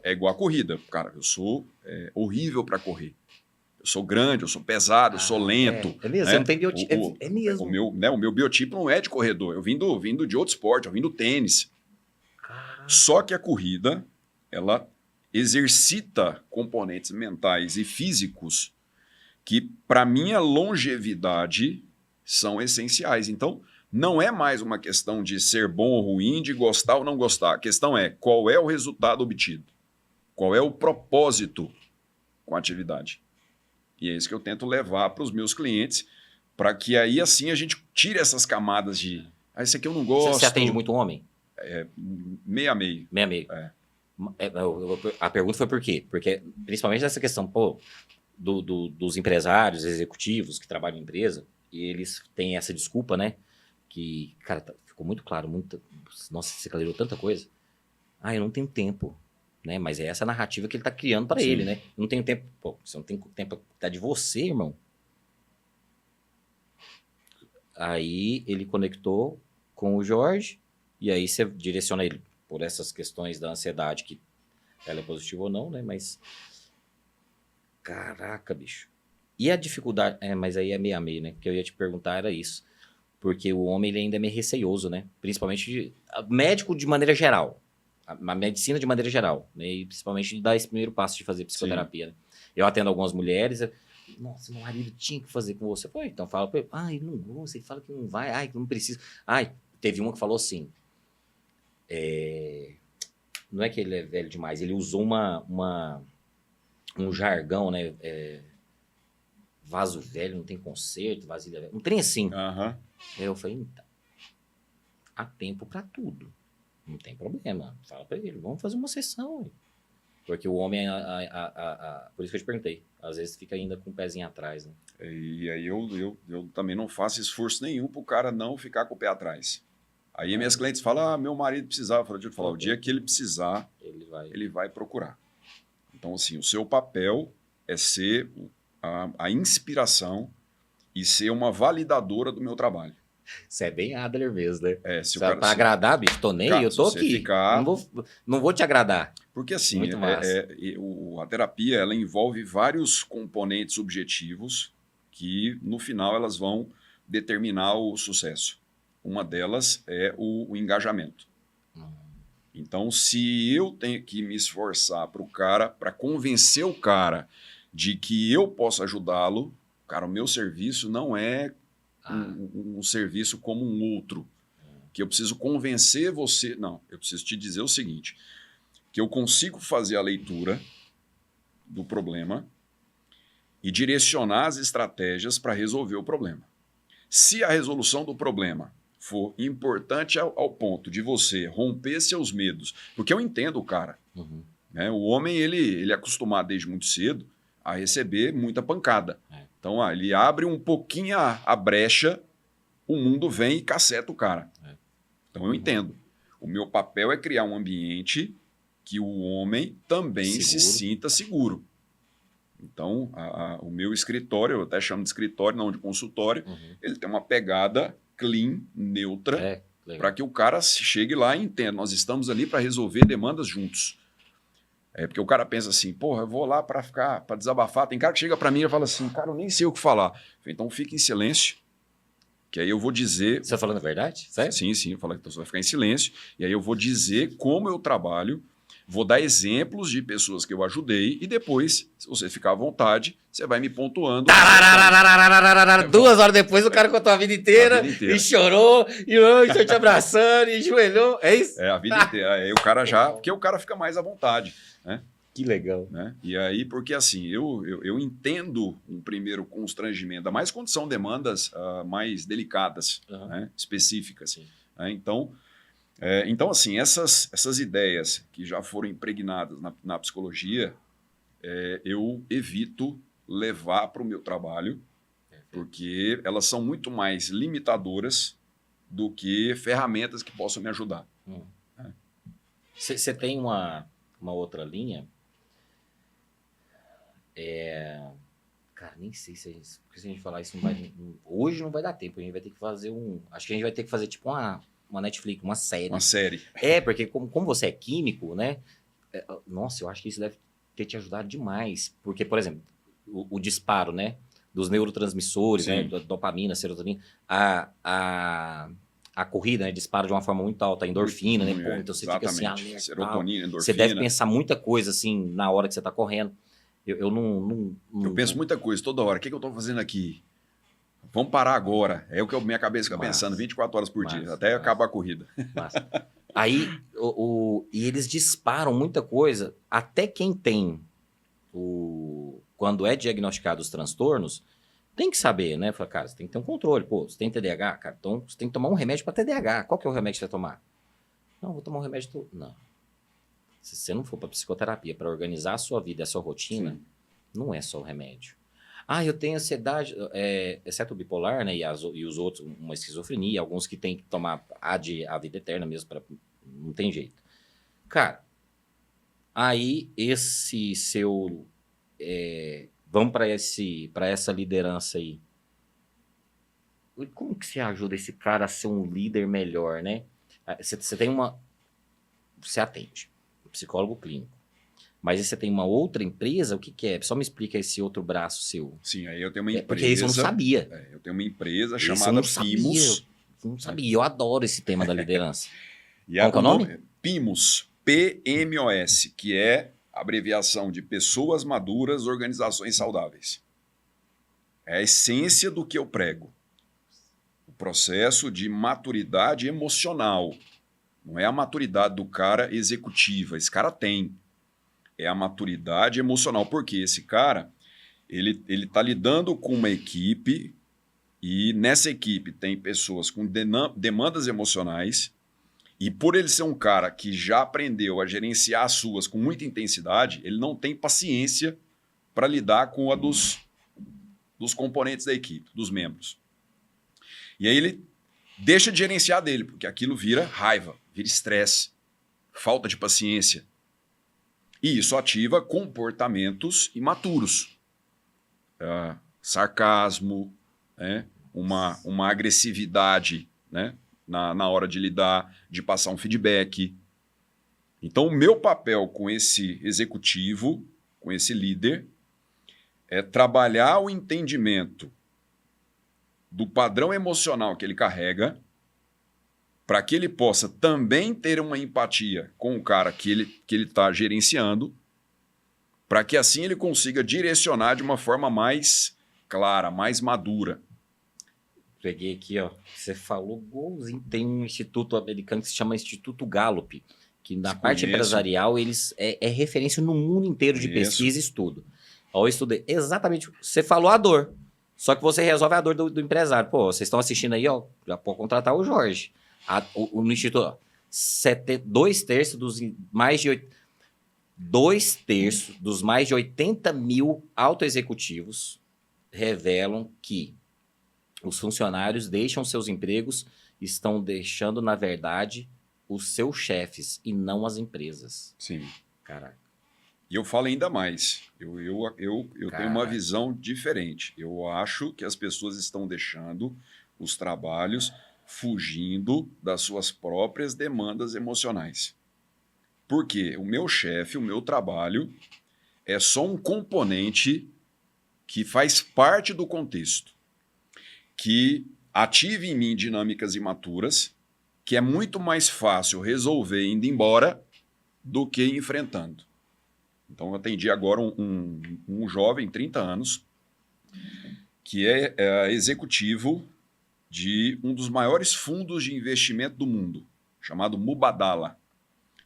é igual a corrida. Cara, eu sou horrível para correr. Eu sou grande, eu sou pesado, eu sou lento.
É mesmo,
né?
você não tem biotipo. É mesmo.
O meu biotipo não é de corredor. Eu vim de outro esporte, eu vim do tênis. Só que a corrida, ela exercita componentes mentais e físicos que, para minha longevidade, são essenciais. Então, não é mais uma questão de ser bom ou ruim, de gostar ou não gostar. A questão é qual é o resultado obtido, qual é o propósito com a atividade. E é isso que eu tento levar para os meus clientes, para que aí assim a gente tire essas camadas de isso aqui eu não gosto.
Você atende muito homem?
Meio a meio.
Meio a meio. A pergunta foi por quê? Porque, principalmente nessa questão, dos empresários, executivos que trabalham em empresa, e eles têm essa desculpa, né? Que, cara, ficou muito claro, nossa, você clareou tanta coisa. Eu não tenho tempo, né? Mas é essa narrativa que ele tá criando para ele, né? Eu não tenho tempo. Você não tem tempo pra cuidar de você, irmão. Aí ele conectou com o Jorge, e aí você direciona ele por essas questões da ansiedade, que ela é positiva ou não, né? Mas, caraca, bicho. E a dificuldade... mas aí é meio a meio, né? Que eu ia te perguntar era isso. Porque o homem, ele ainda é meio receioso, né? Principalmente médico de maneira geral. A medicina de maneira geral. Né? E principalmente de dar esse primeiro passo de fazer psicoterapia. Né? Eu atendo algumas mulheres... Nossa, meu marido tinha que fazer com você. Pô, então fala pra ele, ele não gosta, ele fala que não vai, que não precisa. Teve uma que falou assim, não é que ele é velho demais, ele usou um jargão, né, vaso velho não tem conserto, vasilha velha, um trem assim. Aí eu falei, então, há tempo pra tudo, não tem problema, fala pra ele, vamos fazer uma sessão, hein? Porque o homem, por isso que eu te perguntei, às vezes fica ainda com o pezinho atrás, né?
E aí eu também não faço esforço nenhum para o cara não ficar com o pé atrás. Aí minhas clientes falam, meu marido precisava. Deixa eu falar, o dia que ele precisar, ele vai procurar. Então, assim, o seu papel é ser a inspiração e ser uma validadora do meu trabalho.
Você é bem Adler mesmo, né?
Pra
agradar, bicho, tô nem, eu tô aqui. Não vou te agradar.
Porque assim, a terapia ela envolve vários componentes subjetivos que no final elas vão determinar o sucesso. Uma delas é o engajamento. Então, se eu tenho que me esforçar para convencer o cara de que eu posso ajudá-lo, cara, o meu serviço não é um serviço como um outro, que eu preciso convencer você. Não, eu preciso te dizer o seguinte, que eu consigo fazer a leitura do problema e direcionar as estratégias para resolver o problema. Se a resolução do problema for importante ao ponto de você romper seus medos, porque eu entendo o cara,
Uhum.
né? O homem, ele é acostumado desde muito cedo a receber muita pancada.
É.
Então, ele abre um pouquinho a brecha, o mundo vem e caceta o cara.
É.
Então, eu entendo. O meu papel é criar um ambiente que o homem também se
Seguro.
sinta seguro. Então, o meu escritório, eu até chamo de escritório, não de consultório,
Uhum.
ele tem uma pegada clean, neutra,
É, legal.
para que o cara chegue lá e entenda. Nós estamos ali para resolver demandas juntos. É porque o cara pensa assim, porra, eu vou lá para desabafar. Tem cara que chega para mim e fala assim, cara, eu nem sei o que falar. Eu falei, então fica em silêncio, que aí eu vou dizer...
Você tá falando a verdade? Sério?
Sim, eu falo que você vai ficar em silêncio, e aí eu vou dizer como eu trabalho, vou dar exemplos de pessoas que eu ajudei, e depois, se você ficar à vontade, você vai me pontuando.
2 horas depois o cara contou a vida inteira,
A vida inteira.
e chorou, e estou te abraçando, e joelhou. É isso?
É, a vida inteira. Aí o cara já... Porque o cara fica mais à vontade, né?
Que legal.
Né? E aí, porque assim, eu entendo um primeiro constrangimento, ainda mais quando são demandas mais delicadas,
Uhum.
né? Específicas.
Sim.
Né? Então, assim, essas ideias que já foram impregnadas na psicologia, eu evito levar para o meu trabalho, porque elas são muito mais limitadoras do que ferramentas que possam me ajudar.
Você tem uma outra linha? Cara, nem sei se a gente, porque se a gente falar isso, hoje não vai dar tempo. A gente vai ter que fazer acho que a gente vai ter que fazer tipo uma Netflix, uma série.
Uma série.
Porque como você é químico, né? Nossa, eu acho que isso deve ter te ajudado demais. Porque, por exemplo, o disparo, né? Dos neurotransmissores,
Sim.
né? Da dopamina, serotonina, a corrida, né? Dispara de uma forma muito alta, a endorfina, né? Pô, então você fica assim,
Exatamente.
alerta,
Serotonina,
tal.
endorfina.
Você deve pensar muita coisa, assim, na hora que você tá correndo. Eu não...
Eu penso muita coisa toda hora. O que eu estou fazendo aqui? Vamos parar agora. É o que minha cabeça fica pensando 24 horas por dia, até acabar a corrida.
Massa. Aí, e eles disparam muita coisa. Até quem tem quando é diagnosticado os transtornos, tem que saber, né? Fala, cara, você tem que ter um controle. Pô, você tem TDAH? Cara, então você tem que tomar um remédio para TDAH. Qual que é o remédio que você vai tomar? Não, vou tomar um remédio... Não. Se você não for para psicoterapia para organizar a sua vida, a sua rotina,
Sim.
não é só o remédio. Eu tenho ansiedade, exceto o bipolar, né? E os outros, uma esquizofrenia, alguns que tem que tomar a vida eterna mesmo, não tem jeito. Cara, aí esse seu... vamos para essa liderança aí. Como que você ajuda esse cara a ser um líder melhor, né? Você tem você atende, um psicólogo clínico. Mas aí você tem uma outra empresa, o que é? Só me explica esse outro braço seu.
Sim, aí eu tenho uma empresa.
Porque isso eu não sabia.
Eu tenho uma empresa
Esse eu
chamada
não sabia.
Pimos.
Eu não sabia. Eu adoro esse tema da liderança.
E
Qual que é o nome?
Pimos, PMOS, que é a abreviação de Pessoas Maduras, Organizações Saudáveis. É a essência do que eu prego. O processo de maturidade emocional. Não é a maturidade do cara executiva. Esse cara tem. É a maturidade emocional. Porque esse cara, ele está lidando com uma equipe e nessa equipe tem pessoas com demandas emocionais e por ele ser um cara que já aprendeu a gerenciar as suas com muita intensidade, ele não tem paciência para lidar com a dos componentes da equipe, dos membros. E aí ele deixa de gerenciar dele, porque aquilo vira raiva, vira estresse, falta de paciência. E isso ativa comportamentos imaturos. Sarcasmo, né? uma agressividade, né? na hora de lidar, de passar um feedback. Então, o meu papel com esse executivo, com esse líder, é trabalhar o entendimento do padrão emocional que ele carrega para que ele possa também ter uma empatia com o cara que ele está gerenciando, para que assim ele consiga direcionar de uma forma mais clara, mais madura.
Peguei aqui, ó. Você falou golzinho. Tem um instituto americano que se chama Instituto Gallup, que na parte empresarial eles é referência no mundo inteiro de pesquisa e estudo. Ó, eu estudei exatamente. Você falou a dor. Só que você resolve a dor do empresário. Pô, vocês estão assistindo aí, ó, já pode contratar o Jorge. No Instituto, ó, 2/3 dos mais de 2/3 dos mais de 80 mil autoexecutivos revelam que os funcionários deixam seus empregos, estão deixando, na verdade, os seus chefes e não as empresas.
Sim.
Caraca.
E eu falo ainda mais. Eu tenho uma
Cara.
visão diferente. Eu acho que as pessoas estão deixando os trabalhos fugindo das suas próprias demandas emocionais. Porque o meu chefe, o meu trabalho, é só um componente que faz parte do contexto, que ative em mim dinâmicas imaturas, que é muito mais fácil resolver indo embora do que enfrentando. Então, eu atendi agora um jovem, 30 anos, que é executivo de um dos maiores fundos de investimento do mundo, chamado Mubadala.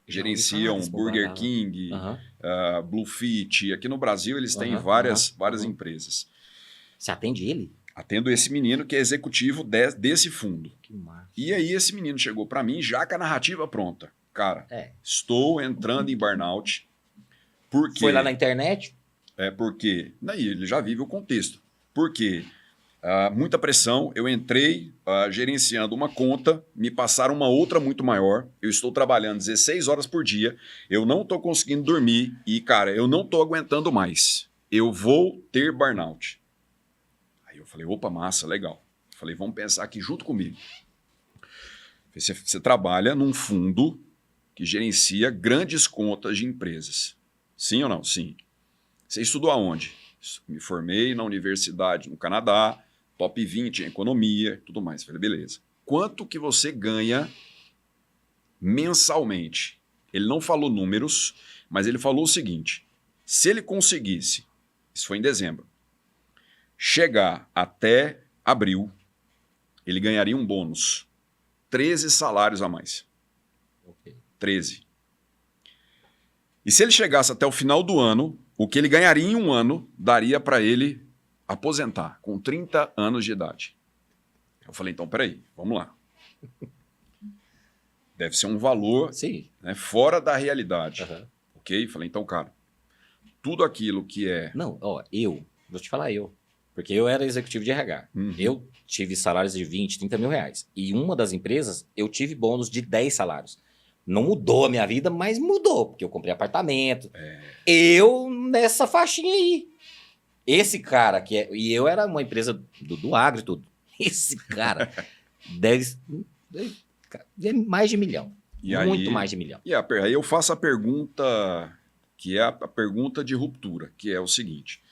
Gerenciam Burger
Mubadala.
King, Bluefit. Aqui no Brasil, eles têm
Aham,
várias
aham.
empresas.
Você atende ele?
Atendo esse menino que é executivo desse fundo.
Que massa.
E aí, esse menino chegou para mim já com a narrativa pronta. Cara,
É.
estou entrando em burnout. Porque
Foi lá na internet?
porque daí ele já vive o contexto. Porque muita pressão, eu entrei gerenciando uma conta, me passaram uma outra muito maior, eu estou trabalhando 16 horas por dia, eu não estou conseguindo dormir e, cara, eu não estou aguentando mais. Eu vou ter burnout. Aí eu falei, opa, massa, legal. Falei, vamos pensar aqui junto comigo. Você trabalha num fundo que gerencia grandes contas de empresas. Sim ou não? Sim. Você estudou aonde? Me formei na universidade no Canadá, top 20 em economia, tudo mais. Falei, beleza. Quanto que você ganha mensalmente? Ele não falou números, mas ele falou o seguinte, se ele conseguisse, isso foi em dezembro, chegar até abril, ele ganharia um bônus, 13 salários a mais.
Ok.
13. E se ele chegasse até o final do ano, o que ele ganharia em um ano daria para ele aposentar com 30 anos de idade. Eu falei, então, peraí, vamos lá. Deve ser um valor
Sim.
né, fora da realidade.
Aham.
Ok? Falei, então, cara, tudo aquilo que é...
Não, ó, vou te falar porque eu era executivo de RH.
Uhum.
Eu tive salários de 20, 30 mil reais. E uma das empresas, eu tive bônus de 10 salários. Não mudou a minha vida, mas mudou, porque eu comprei apartamento. Eu nessa faixinha aí. Esse cara, e eu era uma empresa do agro e tudo. Esse cara deve mais de 1 milhão.
E
Muito
aí,
mais de 1 milhão.
E aí eu faço a pergunta, que é a pergunta de ruptura, que é o seguinte.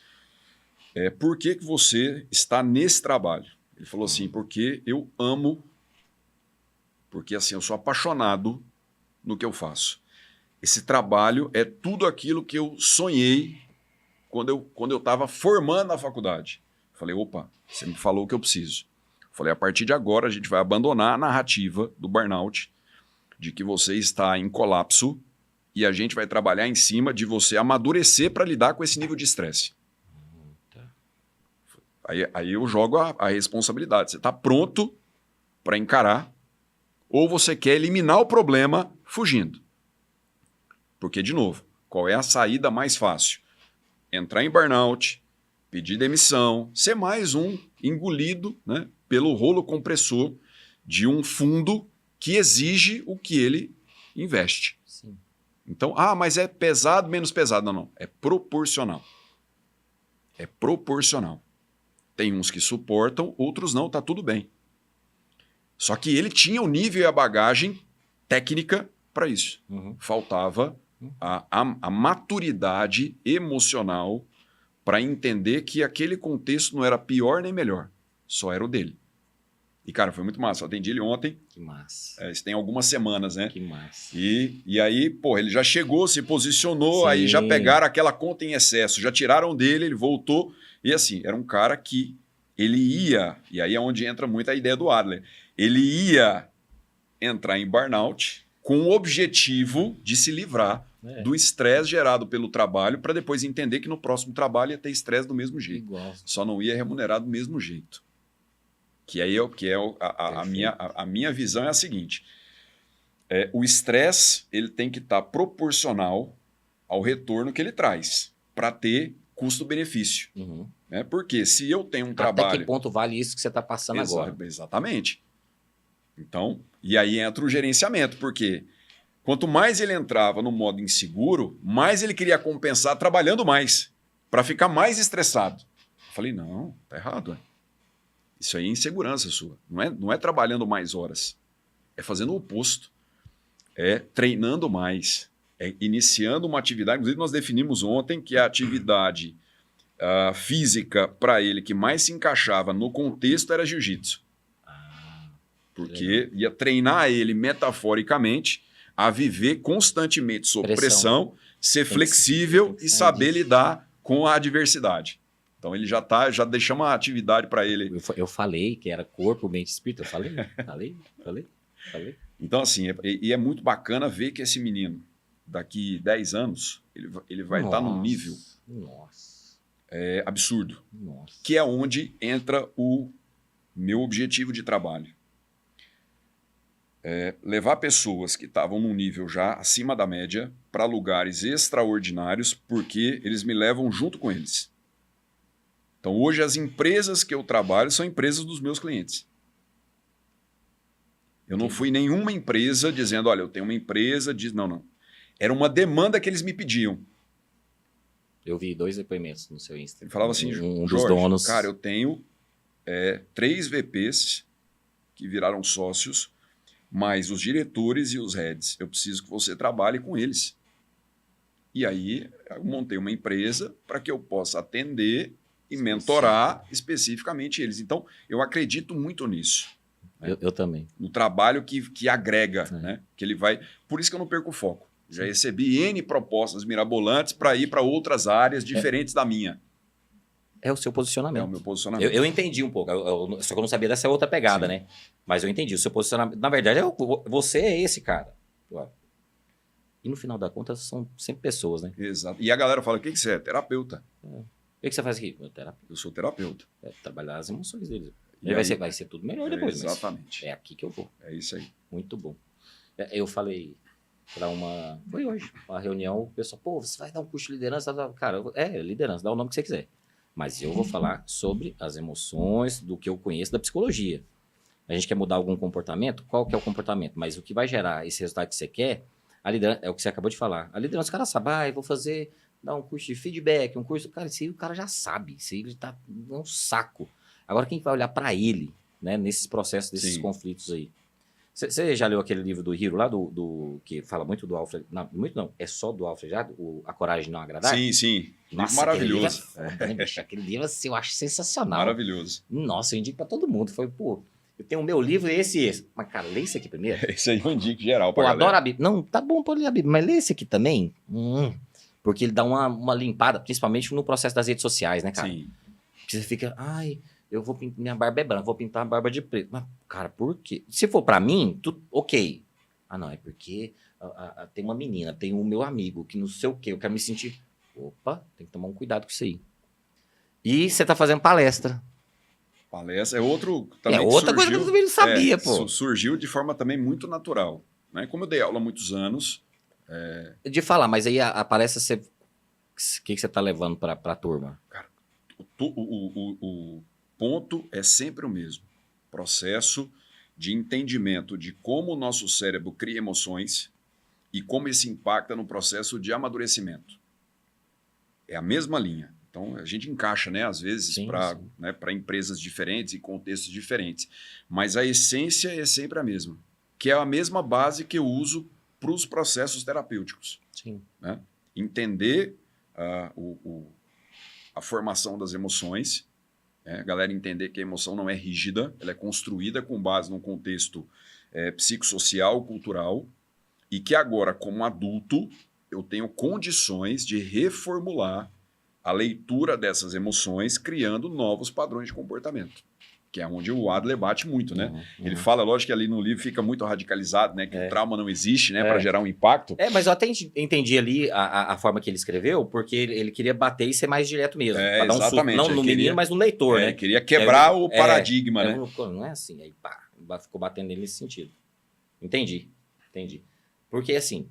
Por que você está nesse trabalho? Ele falou assim, porque eu amo, porque assim, eu sou apaixonado no que eu faço. Esse trabalho é tudo aquilo que eu sonhei quando eu estava formando na faculdade. Falei, opa, você me falou o que eu preciso. Falei, a partir de agora a gente vai abandonar a narrativa do burnout, de que você está em colapso e a gente vai trabalhar em cima de você amadurecer para lidar com esse nível de estresse. Aí eu jogo a responsabilidade. Você está pronto para encarar ou você quer eliminar o problema fugindo? Porque, de novo, qual é a saída mais fácil? Entrar em burnout, pedir demissão, ser mais um engolido, né, pelo rolo compressor de um fundo que exige o que ele investe.
Sim.
Então, mas é pesado, menos pesado. Não, não. É proporcional. É proporcional. Tem uns que suportam, outros não, tá tudo bem. Só que ele tinha o nível e a bagagem técnica para isso.
Uhum.
Faltava a maturidade emocional para entender que aquele contexto não era pior nem melhor, só era o dele. E, cara, foi muito massa. Eu atendi ele ontem.
Que massa.
Isso tem algumas semanas, né?
Que massa.
E aí, pô, ele já chegou, se posicionou,
Sim.
aí já pegaram aquela conta em excesso, já tiraram dele, ele voltou. E assim, era um cara que ele ia, e aí é onde entra muito a ideia do Adler, ele ia entrar em burnout com o objetivo de se livrar do estresse gerado pelo trabalho para depois entender que no próximo trabalho ia ter estresse do mesmo jeito.
Igual.
Só não ia remunerar do mesmo jeito. A minha visão é a seguinte. O estresse ele tem que estar proporcional ao retorno que ele traz para ter custo-benefício.
Uhum.
Né? Porque se eu tenho um
Até
trabalho...
que ponto vale isso que você está passando agora?
Exatamente. Então, e aí entra o gerenciamento, porque quanto mais ele entrava no modo inseguro, mais ele queria compensar trabalhando mais, para ficar mais estressado. Eu falei, não, tá errado. Isso aí é insegurança sua. Não é trabalhando mais horas. É fazendo o oposto. É treinando mais. É iniciando uma atividade. Inclusive, nós definimos ontem que a atividade física para ele que mais se encaixava no contexto era jiu-jitsu. Porque ia treinar ele metaforicamente a viver constantemente sob pressão, ser flexível e saber lidar com a adversidade. Então ele já deixamos uma atividade para ele.
Eu falei que era corpo, mente e espírito. Eu falei.
Então, assim, é muito bacana ver que esse menino, daqui 10 anos, ele vai estar num nível absurdo.
Nossa.
Que é onde entra o meu objetivo de trabalho. Levar pessoas que estavam num nível já acima da média para lugares extraordinários, porque eles me levam junto com eles. Então, hoje, as empresas que eu trabalho são empresas dos meus clientes. Eu não fui nenhuma empresa dizendo, olha, eu tenho uma empresa... Não. Era uma demanda que eles me pediam.
Eu vi 2 depoimentos no seu Instagram.
Ele falava assim,
um
Jorge,
dos donos...
cara, eu tenho 3 VPs que viraram sócios, mas os diretores e os heads, eu preciso que você trabalhe com eles. E aí, eu montei uma empresa para que eu possa atender e mentorar especificamente eles. Então, eu acredito muito nisso. Né?
Eu também.
No trabalho que agrega, né? Que ele vai... Por isso que eu não perco o foco. Já recebi N propostas mirabolantes para ir para outras áreas diferentes da minha.
É o seu posicionamento.
É o meu posicionamento.
Eu entendi um pouco, só que eu não sabia dessa outra pegada, né? Mas eu entendi. O seu posicionamento... Na verdade, você é esse cara. E no final da conta, são sempre pessoas, né?
Exato. E a galera fala, o que você é? Terapeuta.
O que você faz aqui?
Eu sou terapeuta.
Trabalhar as emoções deles. Vai ser tudo melhor depois.
Exatamente.
É aqui que eu vou.
É isso aí.
Muito bom. Eu falei para foi hoje, uma reunião, o pessoal, você vai dar um curso de liderança? Cara, liderança, dá o nome que você quiser. Mas eu vou falar sobre as emoções, do que eu conheço da psicologia. A gente quer mudar algum comportamento? Qual que é o comportamento? Mas o que vai gerar esse resultado que você quer, a liderança, é o que você acabou de falar. A liderança, o cara sabe, eu vou dar um curso de feedback, um curso... Cara, isso aí o cara já sabe, isso aí ele tá um saco. Agora, quem vai olhar para ele, né, nesses processos, desses conflitos aí? Você já leu aquele livro do Hiro lá, que fala muito do Alfred... Não, muito não, é só do Alfred já, A Coragem de Não Agradar?
Sim.
Nossa,
maravilhoso.
Aquele livro assim, eu acho sensacional.
Maravilhoso.
Nossa, eu indico para todo mundo. Eu tenho o meu livro, esse e esse. Mas, cara, lê esse aqui primeiro.
Esse aí eu indico geral pra galera.
Adoro a Bíblia. Não, tá bom, pode ler a Bíblia, mas lê esse aqui também. Porque ele dá uma limpada, principalmente no processo das redes sociais, né, cara?
Sim.
Porque você fica, eu vou pintar, minha barba é branca, vou pintar a barba de preto. Mas, cara, por quê? Se for pra mim, ok. Não, é porque tem uma menina, tem o meu amigo, que não sei o quê, eu quero me sentir... Opa, tem que tomar um cuidado com isso aí. E você tá fazendo palestra.
Palestra é outro... Também
outra coisa que eu também não sabia, pô.
Surgiu de forma também muito natural. Né? Como eu dei aula há muitos anos...
De falar, mas aí a palestra, o que você tá levando pra turma?
Cara, o ponto é sempre o mesmo. Processo de entendimento de como o nosso cérebro cria emoções e como isso impacta no processo de amadurecimento. É a mesma linha. Então, a gente encaixa, né, às vezes, para empresas diferentes e contextos diferentes. Mas a essência é sempre a mesma, que é a mesma base que eu uso para os processos terapêuticos.
Sim.
Né? Entender a formação das emoções, a galera entender que a emoção não é rígida, ela é construída com base num contexto psicossocial, cultural, e que agora, como adulto, eu tenho condições de reformular a leitura dessas emoções, criando novos padrões de comportamento. que é onde o Adler bate muito, né?
Uhum.
Ele fala, lógico que ali no livro fica muito radicalizado, né? Que o trauma não existe, né?
É.
Para gerar um impacto.
Mas eu até entendi ali a forma que ele escreveu, porque ele queria bater e ser mais direto mesmo. Pra dar um susto,
Exatamente.
não
Ele
no
queria-
menino, mas no leitor, né?
Queria quebrar o paradigma, né?
Não é assim, aí pá, ficou batendo nele nesse sentido. Entendi. Porque assim,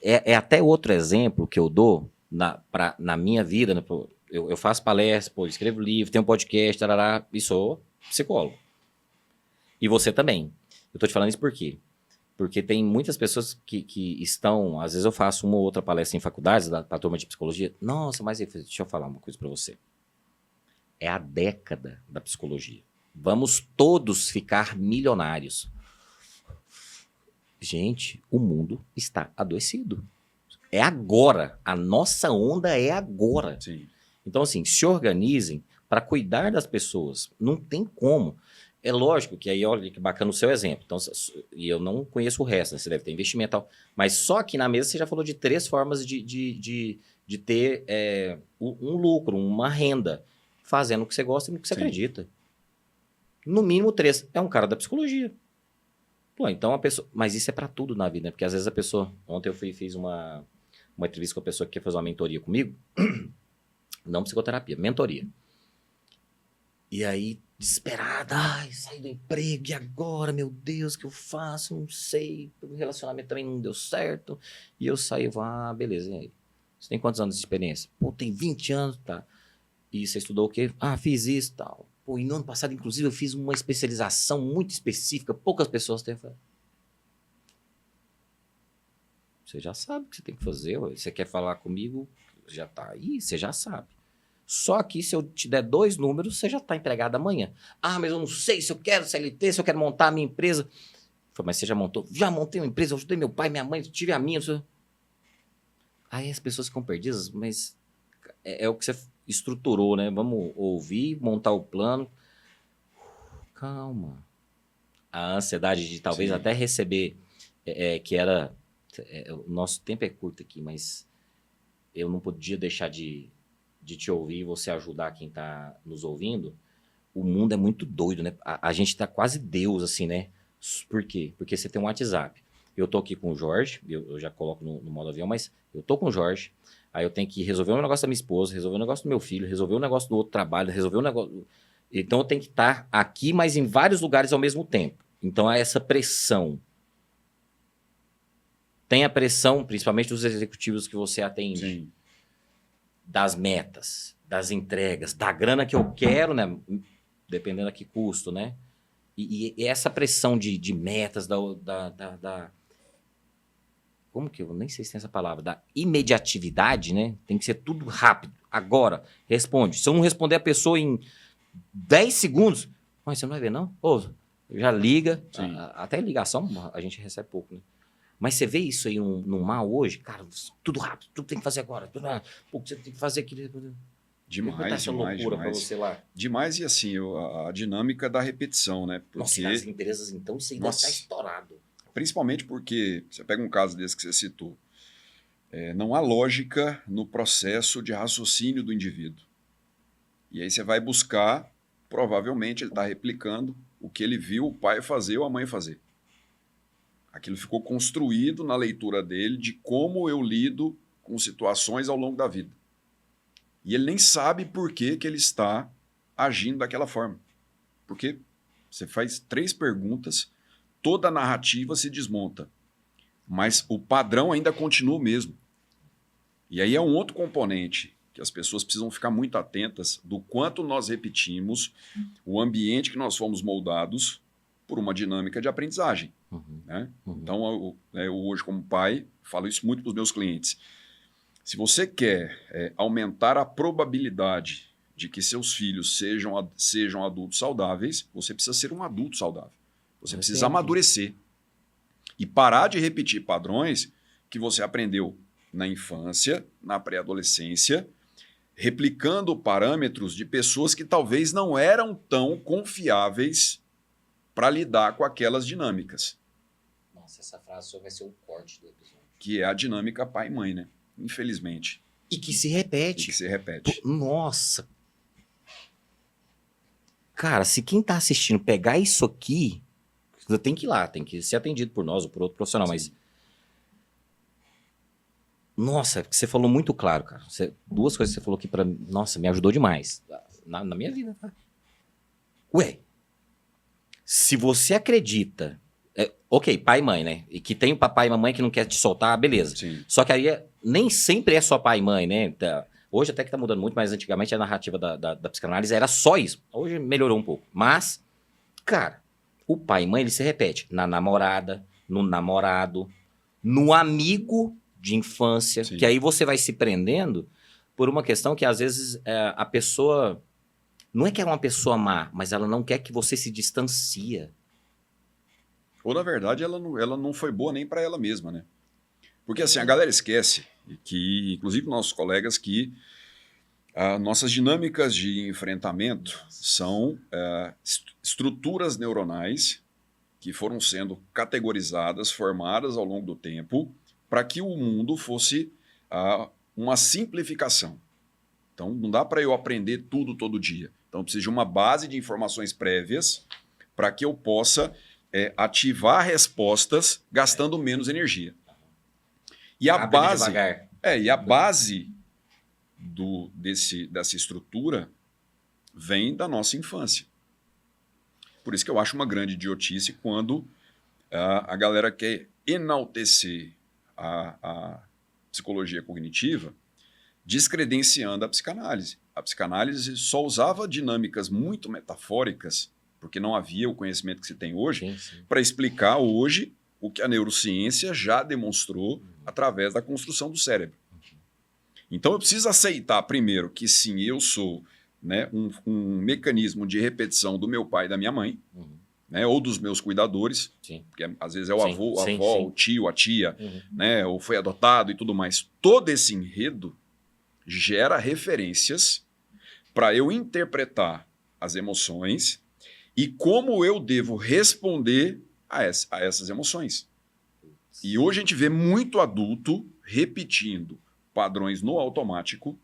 é até outro exemplo que eu dou na minha vida, né? Pô, eu faço palestra, pô, escrevo livro, tenho um podcast, tarará, e sou psicólogo. E você também. Eu tô te falando isso por quê? Porque tem muitas pessoas que estão... Às vezes eu faço uma ou outra palestra em faculdades, pra turma de psicologia. Nossa, mas deixa eu falar uma coisa pra você. É a década da psicologia. Vamos todos ficar milionários. Gente, o mundo está adoecido. É agora. A nossa onda é agora.
Sim.
Então, assim, se organizem para cuidar das pessoas. Não tem como. É lógico que aí, olha que bacana o seu exemplo. Então, e eu não conheço o resto, né? Você deve ter investimento e tal. Mas só aqui na mesa você já falou de 3 formas de ter um lucro, uma renda, fazendo o que você gosta e no que você
Sim.
acredita. No mínimo 3. É um cara da psicologia. Pô, então a pessoa... Mas isso é para tudo na vida, né? Porque às vezes a pessoa... Ontem eu fiz uma entrevista com a pessoa que quer fazer uma mentoria comigo. Não psicoterapia, mentoria. E aí, desesperada, ai, saí do emprego, e agora, meu Deus, o que eu faço? Não sei, o relacionamento também não deu certo. E eu saí, beleza, e aí? Você tem quantos anos de experiência? Pô, tem 20 anos, tá. E você estudou o quê? Ah, fiz isso, tal. Pô, e no ano passado, inclusive, eu fiz uma especialização muito específica, poucas pessoas têm. Você já sabe o que você tem que fazer, ué. Você quer falar comigo, já tá aí, você já sabe. Só que se eu te der 2 números, você já está empregado amanhã. Ah, mas eu não sei se eu quero CLT, se eu quero montar a minha empresa. Falei, mas você já montou? Já montei uma empresa, eu ajudei meu pai, minha mãe, tive a minha. Aí as pessoas ficam perdidas, mas é o que você estruturou, né? Vamos ouvir, montar o plano. Calma. A ansiedade de talvez
Sim.
até receber, que era... o nosso tempo é curto aqui, mas eu não podia deixar de te ouvir e você ajudar quem tá nos ouvindo. O mundo é muito doido, né? A gente tá quase Deus, assim, né? Por quê? Porque você tem um WhatsApp. Eu tô aqui com o Jorge, eu já coloco no modo avião, mas eu tô com o Jorge, aí eu tenho que resolver um negócio da minha esposa, resolver um negócio do meu filho, resolver um negócio do outro trabalho, resolver um negócio... Então eu tenho que estar aqui, mas em vários lugares ao mesmo tempo. Então há essa pressão. Tem a pressão, principalmente dos executivos que você atende.
Sim.
Das metas, das entregas, da grana que eu quero, né? Dependendo a que custo, né? E essa pressão de metas, como que eu nem sei se tem essa palavra, da imediatividade, né? Tem que ser tudo rápido. Agora, responde. Se eu não responder a pessoa em 10 segundos, mas você não vai ver, não? Pô, já liga. Até ligação a gente recebe pouco, né? Mas você vê isso aí no mar hoje, cara, tudo rápido, tudo tem que fazer agora. Pô, você tem que fazer aquilo.
Demais,
essa
demais,
loucura
demais.
pra você lá.
Demais e assim, a dinâmica da repetição, né?
Nossa,
Porque,
nas empresas, então, isso ainda está estourado.
principalmente porque, você pega um caso desse que você citou, não há lógica no processo de raciocínio do indivíduo. E aí você vai buscar, provavelmente ele está replicando o que ele viu o pai fazer ou a mãe fazer. Aquilo ficou construído na leitura dele de como eu lido com situações ao longo da vida. E ele nem sabe por que ele está agindo daquela forma. Porque você faz 3 perguntas, toda a narrativa se desmonta. Mas o padrão ainda continua o mesmo. E aí é um outro componente que as pessoas precisam ficar muito atentas do quanto nós repetimos o ambiente que nós fomos moldados por uma dinâmica de aprendizagem. Né? Então, eu hoje como pai, falo isso muito para os meus clientes. Se você quer aumentar a probabilidade de que seus filhos sejam adultos saudáveis, você precisa ser um adulto saudável. Você precisa amadurecer e parar de repetir padrões que você aprendeu na infância, na pré-adolescência, replicando parâmetros de pessoas que talvez não eram tão confiáveis para lidar com aquelas dinâmicas.
Nossa, essa frase só vai ser o corte do episódio.
Que é a dinâmica pai e mãe, né? Infelizmente.
E que se repete.
Nossa.
Cara, se quem tá assistindo pegar isso aqui, tem que ir lá, tem que ser atendido por nós ou por outro profissional, mas... Nossa, você falou muito claro, cara. Duas coisas que você falou aqui pra mim, nossa, me ajudou demais. Na minha vida, tá? Ué, se você acredita... ok, pai e mãe, né? E que tem o papai e mamãe que não quer te soltar, beleza.
Sim.
Só que aí nem sempre é só pai e mãe, né? Hoje até que tá mudando muito, mas antigamente a narrativa da psicanálise era só isso. Hoje melhorou um pouco. Mas, cara, o pai e mãe, ele se repete na namorada, no namorado, no amigo de infância,
Sim.
que aí você vai se prendendo por uma questão que às vezes a pessoa... Não é que é uma pessoa má, mas ela não quer que você se distancia.
Ou, na verdade, ela não foi boa nem para ela mesma, né? Porque, assim, a galera esquece que, inclusive nossos colegas, que nossas dinâmicas de enfrentamento são estruturas neuronais que foram sendo categorizadas, formadas ao longo do tempo, para que o mundo fosse uma simplificação. Então, não dá para eu aprender tudo todo dia. Então, eu preciso de uma base de informações prévias para que eu possa ativar respostas gastando menos energia. E a
Rápido e
base,
devagar.
e a base dessa estrutura vem da nossa infância. Por isso que eu acho uma grande idiotice quando a galera quer enaltecer a psicologia cognitiva descredenciando a psicanálise. A psicanálise só usava dinâmicas muito metafóricas, porque não havia o conhecimento que se tem hoje, para explicar hoje o que a neurociência já demonstrou através da construção do cérebro. Então eu preciso aceitar primeiro que sim, eu sou, né, um mecanismo de repetição do meu pai e da minha mãe, né, ou dos meus cuidadores, porque às vezes é o avô, a avó, o tio, a tia, né, ou foi adotado e tudo mais. Todo esse enredo gera referências para eu interpretar as emoções e como eu devo responder a essas emoções. E hoje a gente vê muito adulto repetindo padrões no automático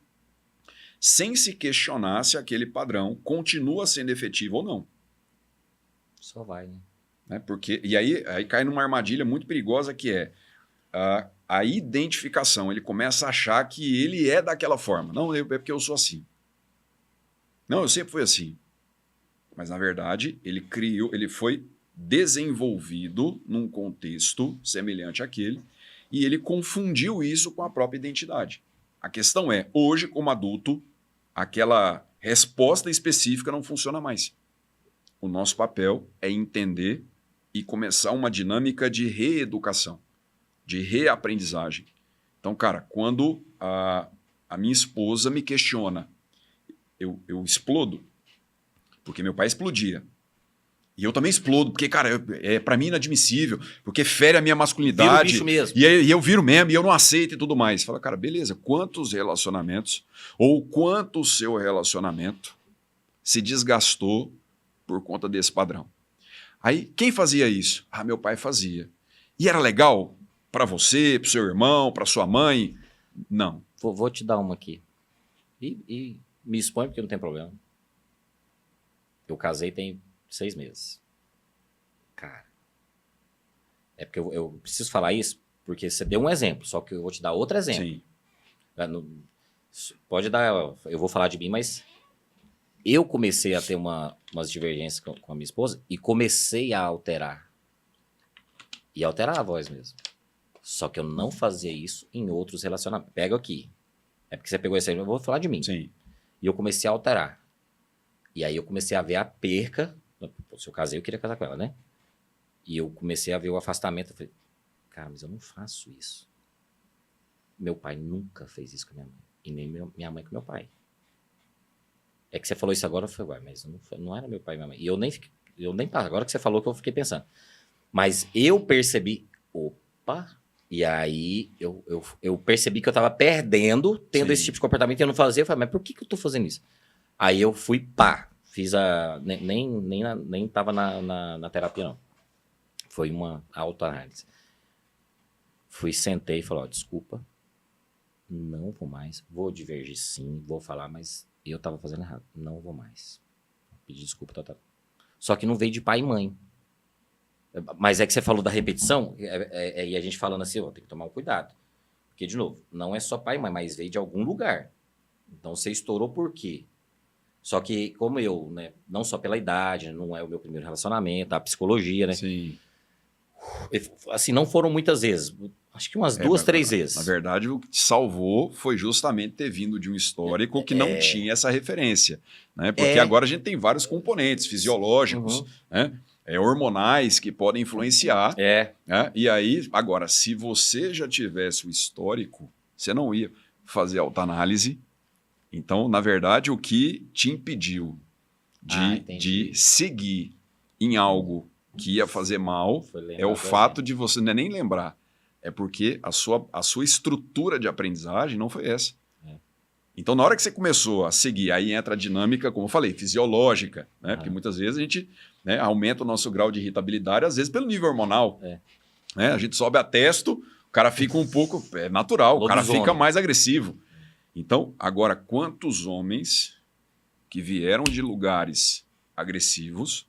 sem se questionar se aquele padrão continua sendo efetivo ou não.
Só vai,
né? E aí cai numa armadilha muito perigosa que é a identificação. Ele começa a achar que ele é daquela forma. Não, é porque eu sou assim. Não, eu sempre fui assim. Mas, na verdade, ele foi desenvolvido num contexto semelhante àquele e ele confundiu isso com a própria identidade. A questão é, hoje, como adulto, aquela resposta específica não funciona mais. O nosso papel é entender e começar uma dinâmica de reeducação, de reaprendizagem. Então, cara, quando a minha esposa me questiona, eu explodo, porque meu pai explodia. E eu também explodo, porque, cara, é para mim inadmissível, porque fere a minha masculinidade.
Vira o bicho mesmo.
E eu viro mesmo, e eu não aceito e tudo mais. Fala, cara, beleza, quantos relacionamentos, ou quanto o seu relacionamento se desgastou por conta desse padrão? Aí, quem fazia isso? Meu pai fazia. E era legal para você, para seu irmão, para sua mãe? Não.
Vou te dar uma aqui. E me expõe porque não tem problema. Eu casei tem 6 meses. Cara. É porque eu preciso falar isso, porque você deu um exemplo, só que eu vou te dar outro exemplo.
Sim.
Pode dar, eu vou falar de mim, mas eu comecei a ter umas divergências com a minha esposa e comecei a alterar. E alterar a voz mesmo. Só que eu não fazia isso em outros relacionamentos. Pega aqui. É porque você pegou esse aí, eu vou falar de mim.
Sim.
E eu comecei a alterar. E aí eu comecei a ver a perca. Se eu casei, eu queria casar com ela, né? E eu comecei a ver o afastamento. Eu falei, cara, mas eu não faço isso. Meu pai nunca fez isso com minha mãe. E nem minha mãe com meu pai. É que você falou isso agora, eu falei, ué, mas não era meu pai e minha mãe. E eu nem agora que você falou que eu fiquei pensando. Mas eu percebi, opa, e aí eu percebi que eu tava perdendo, tendo esse tipo de comportamento e eu não fazia. Eu falei, mas por que eu tô fazendo isso? Aí eu fui, fiz nem tava na terapia, não. Foi uma autoanálise. Sentei e falei, ó, desculpa, não vou mais, vou divergir sim, vou falar, mas eu tava fazendo errado, não vou mais. Pedir desculpa, Tata. Só que não veio de pai e mãe. Mas é que você falou da repetição, e a gente falando assim, ó, tem que tomar um cuidado. Porque, de novo, não é só pai e mãe, mas veio de algum lugar. Então você estourou por quê? Só que, como eu, né, não só pela idade, não é o meu primeiro relacionamento, a psicologia, né?
Sim.
Assim, não foram muitas vezes. Acho que umas duas, três vezes.
Na verdade, o que te salvou foi justamente ter vindo de um histórico que não tinha essa referência. Né? Porque agora a gente tem vários componentes fisiológicos, né? Hormonais que podem influenciar. Né? E aí, agora, se você já tivesse o histórico, você não ia fazer autoanálise. Então, na verdade, o que te impediu de seguir em algo que ia fazer mal é o fato de você não é nem lembrar. É porque a sua estrutura de aprendizagem não foi essa. Então, na hora que você começou a seguir, aí entra a dinâmica, como eu falei, fisiológica, né? Porque muitas vezes a gente, né, aumenta o nosso grau de irritabilidade, às vezes pelo nível hormonal. Né? A gente sobe a testo, o cara fica um pouco... É natural, o cara fica mais agressivo. Então, agora, quantos homens que vieram de lugares agressivos,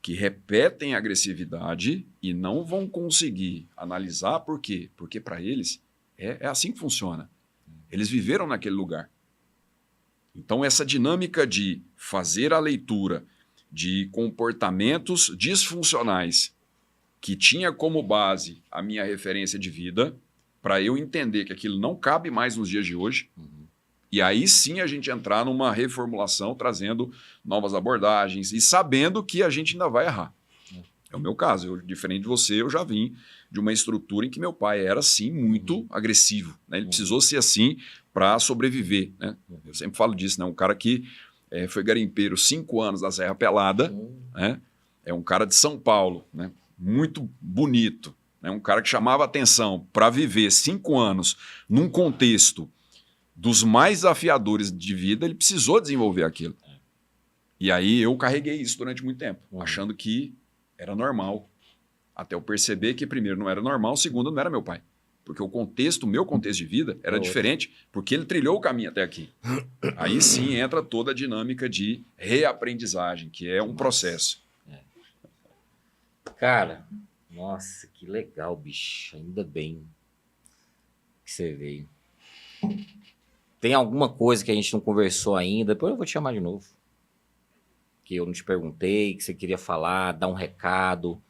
que repetem a agressividade e não vão conseguir analisar por quê? Porque para eles é assim que funciona. Eles viveram naquele lugar. Então, essa dinâmica de fazer a leitura de comportamentos disfuncionais que tinha como base a minha referência de vida, para eu entender que aquilo não cabe mais nos dias de hoje, e aí sim a gente entrar numa reformulação, trazendo novas abordagens e sabendo que a gente ainda vai errar. É o meu caso. Diferente de você, eu já vim de uma estrutura em que meu pai era, sim, muito agressivo. Né? Ele precisou ser assim para sobreviver. Né? Eu sempre falo disso, né? Um cara que foi garimpeiro 5 anos na Serra Pelada, né? É um cara de São Paulo, né? Muito bonito. Né? Um cara que chamava atenção para viver 5 anos num contexto dos mais desafiadores de vida, ele precisou desenvolver aquilo. E aí eu carreguei isso durante muito tempo, achando que era normal. Até eu perceber que, primeiro, não era normal, segundo, não era meu pai. Porque o meu contexto de vida era diferente, porque ele trilhou o caminho até aqui. Aí sim entra toda a dinâmica de reaprendizagem, que é um processo.
Cara, nossa, que legal, bicho. Ainda bem que você veio. Tem alguma coisa que a gente não conversou ainda? Depois eu vou te chamar de novo. Que eu não te perguntei, que você queria falar, dar um recado,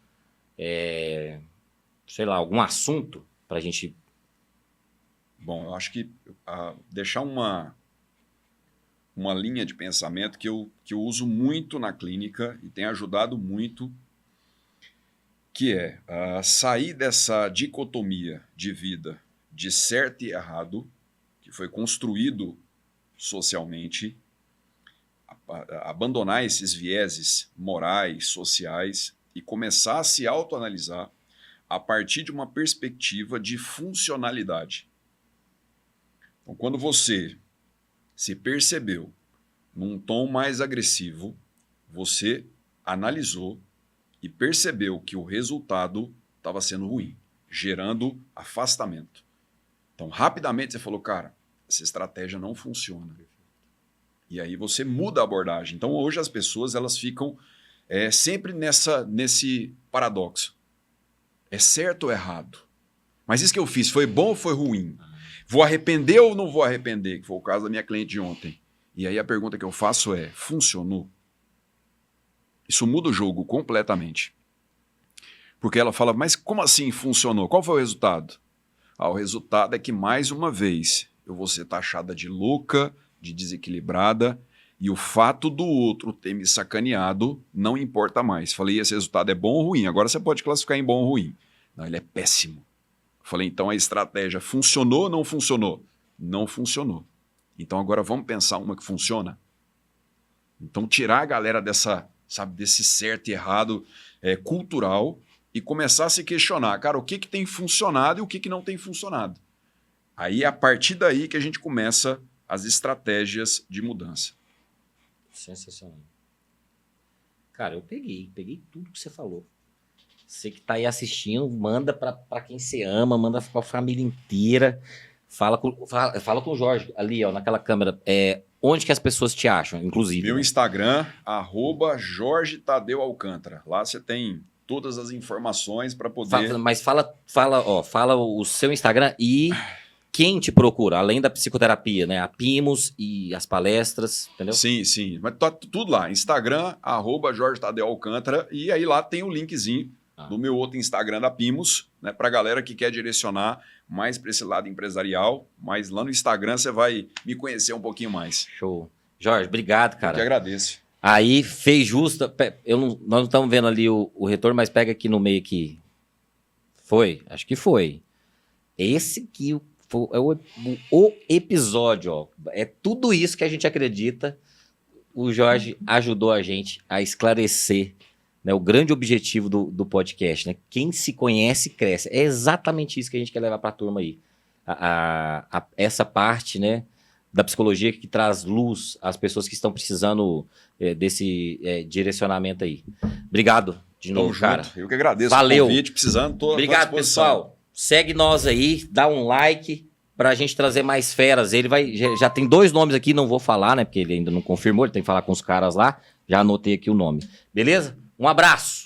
sei lá, algum assunto pra gente...
Bom, eu acho que deixar uma linha de pensamento que eu uso muito na clínica e tem ajudado muito, que é sair dessa dicotomia de vida de certo e errado, que foi construído socialmente, abandonar esses vieses morais, sociais e começar a se autoanalisar a partir de uma perspectiva de funcionalidade. Então, quando você se percebeu num tom mais agressivo, você analisou e percebeu que o resultado estava sendo ruim, gerando afastamento. Então, rapidamente você falou, cara, essa estratégia não funciona. E aí você muda a abordagem. Então, hoje as pessoas elas ficam sempre nesse paradoxo. É certo ou errado? Mas isso que eu fiz foi bom ou foi ruim? Vou arrepender ou não vou arrepender? Que foi o caso da minha cliente de ontem. E aí a pergunta que eu faço é, funcionou? Isso muda o jogo completamente. Porque ela fala, mas como assim funcionou? Qual foi o resultado? O resultado é que, mais uma vez, eu vou ser taxada de louca, de desequilibrada, e o fato do outro ter me sacaneado não importa mais. Falei, esse resultado é bom ou ruim? Agora você pode classificar em bom ou ruim. Não, ele é péssimo. Falei, então a estratégia funcionou ou não funcionou? Não funcionou. Então agora vamos pensar uma que funciona? Então tirar a galera desse certo e errado cultural e começar a se questionar, cara, o que tem funcionado e o que não tem funcionado. Aí é a partir daí que a gente começa as estratégias de mudança.
Sensacional. Cara, eu peguei tudo que você falou. Você que tá aí assistindo, manda pra quem você ama, manda pra família inteira. Fala com o Jorge ali, ó, naquela câmera. Onde que as pessoas te acham, inclusive?
Meu
né?
Instagram, @Jorge Tadeu Alcântara. Lá você tem todas as informações para poder...
Mas fala o seu Instagram e quem te procura, além da psicoterapia, né? A Pimos e as palestras, entendeu?
Sim. Mas tá tudo lá. Instagram, @Jorge Tadeu Alcântara. E aí lá tem o linkzinho do meu outro Instagram da Pimos, né? Pra galera que quer direcionar mais para esse lado empresarial. Mas lá no Instagram você vai me conhecer um pouquinho mais.
Show. Jorge, obrigado,
Eu
cara.
que agradeço.
Aí, fez justa. Nós não estamos vendo ali o retorno, mas pega aqui no meio aqui. Foi? Acho que foi. Esse aqui é o episódio, ó. É tudo isso que a gente acredita. O Jorge ajudou a gente a esclarecer, né, o grande objetivo do podcast, né? Quem se conhece, cresce. É exatamente isso que a gente quer levar para a turma aí. Essa parte, né, da psicologia que traz luz às pessoas que estão precisando desse direcionamento aí. Obrigado de novo,
Tamo
cara.
junto. Eu que agradeço
Valeu.
o convite, precisando, tô à
Obrigado,
disposição.
pessoal. Segue nós aí, dá um like pra gente trazer mais feras. Ele já tem 2 nomes aqui, não vou falar, né? Porque ele ainda não confirmou, ele tem que falar com os caras lá. Já anotei aqui o nome. Beleza? Um abraço.